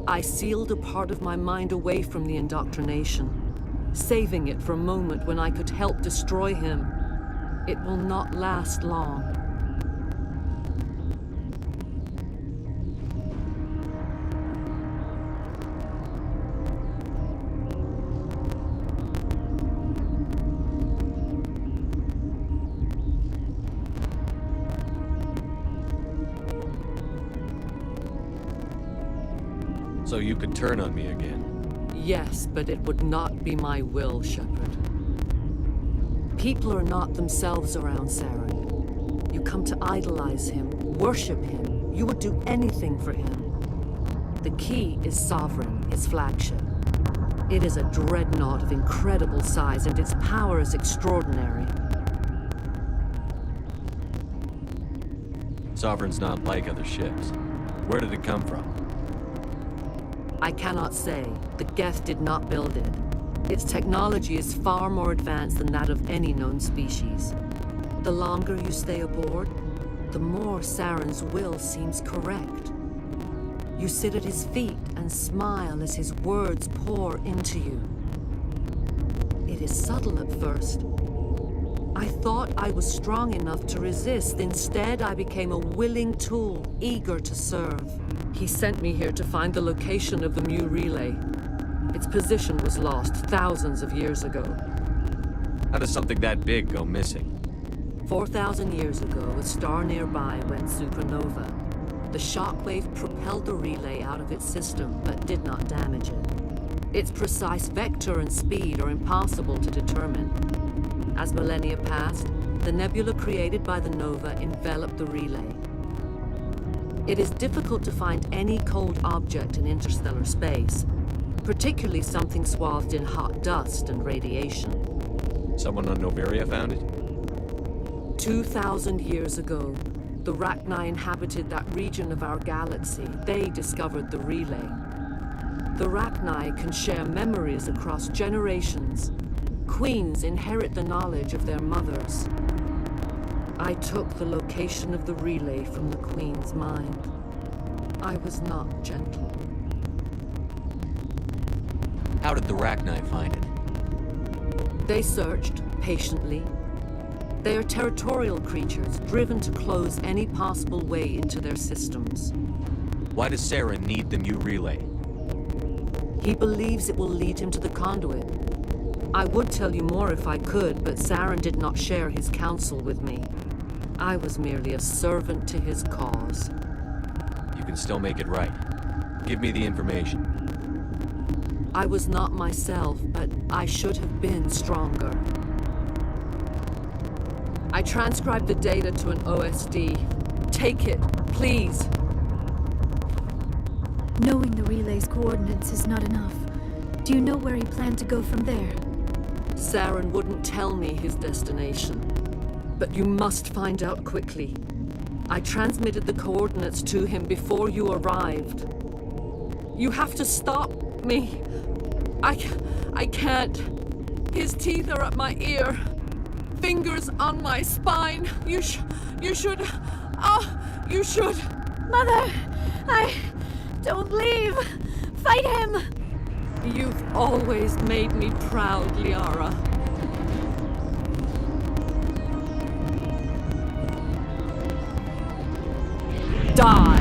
I sealed a part of my mind away from the indoctrination, saving it for a moment when I could help destroy him. It will not last long. So you could turn on me again? Yes, but it would not be my will, Shepard. People are not themselves around Saren. You come to idolize him, worship him. You would do anything for him. The key is Sovereign, his flagship. It is a dreadnought of incredible size, and its power is extraordinary. Sovereign's not like other ships. Where did it come from? I cannot say. The Geth did not build it. Its technology is far more advanced than that of any known species. The longer you stay aboard, the more Saren's will seems correct. You sit at his feet and smile as his words pour into you. It is subtle at first. I thought I was strong enough to resist. Instead, I became a willing tool, eager to serve. He sent me here to find the location of the Mu relay. Its position was lost thousands of years ago. How does something that big go missing? 4,000 years ago, a star nearby went supernova. The shockwave propelled the relay out of its system, but did not damage it. Its precise vector and speed are impossible to determine. As millennia passed, the nebula created by the nova enveloped the relay. It is difficult to find any cold object in interstellar space, particularly something swathed in hot dust and radiation. Someone on Noveria found it? 2,000 years ago, the Rachni inhabited that region of our galaxy. They discovered the relay. The Rachni can share memories across generations. Queens inherit the knowledge of their mothers. I took the location of the relay from the Queen's mind. I was not gentle. How did the Rachni find it? They searched patiently. They are territorial creatures, driven to close any possible way into their systems. Why does Saren need the new relay? He believes it will lead him to the conduit. I would tell you more if I could, but Saren did not share his counsel with me. I was merely a servant to his cause. You can still make it right. Give me the information. I was not myself, but I should have been stronger. I transcribed the data to an OSD. Take it, please. Knowing the relay's coordinates is not enough. Do you know where he planned to go from there? Saren wouldn't tell me his destination. But you must find out quickly. I transmitted the coordinates to him before you arrived. You have to stop me. I can't. His teeth are at my ear. Fingers on my spine. You should. You should. Mother! Don't leave! Fight him! You've always made me proud, Liara. Die!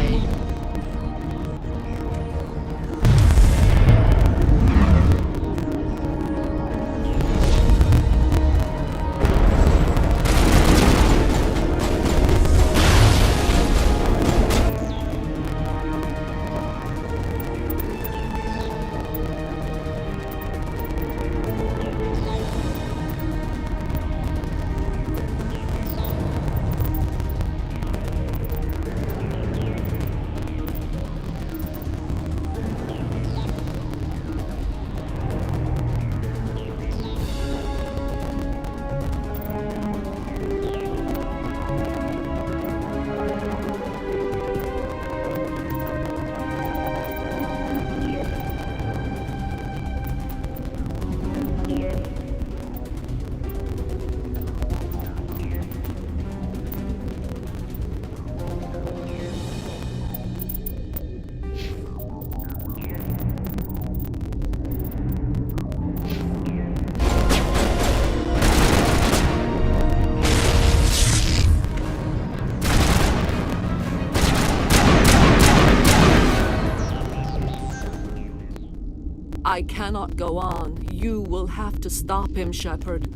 I cannot go on. You will have to stop him, Shepard.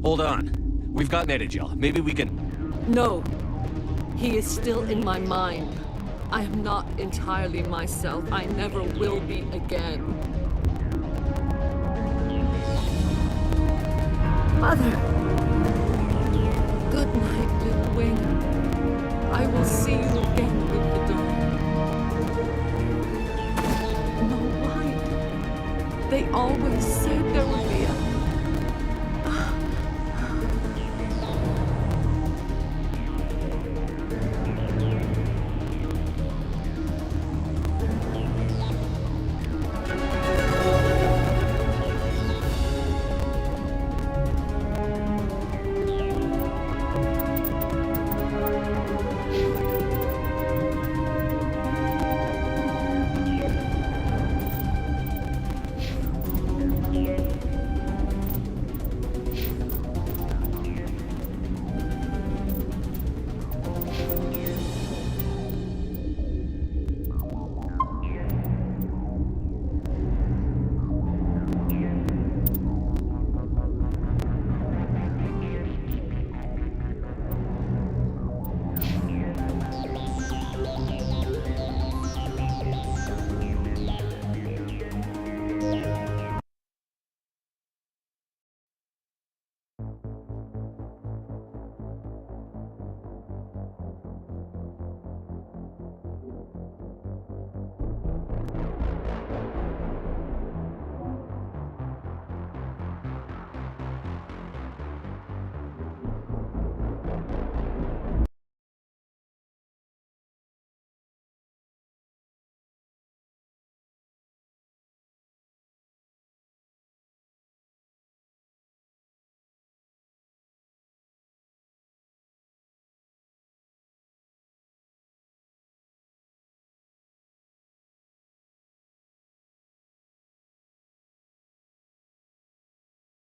Hold on. We've got Medigel. Maybe we can... No. He is still in my mind. I am not entirely myself. I never will be again. Mother! Good night, little wing. I will see you again with the dawn. No, why? They always said there was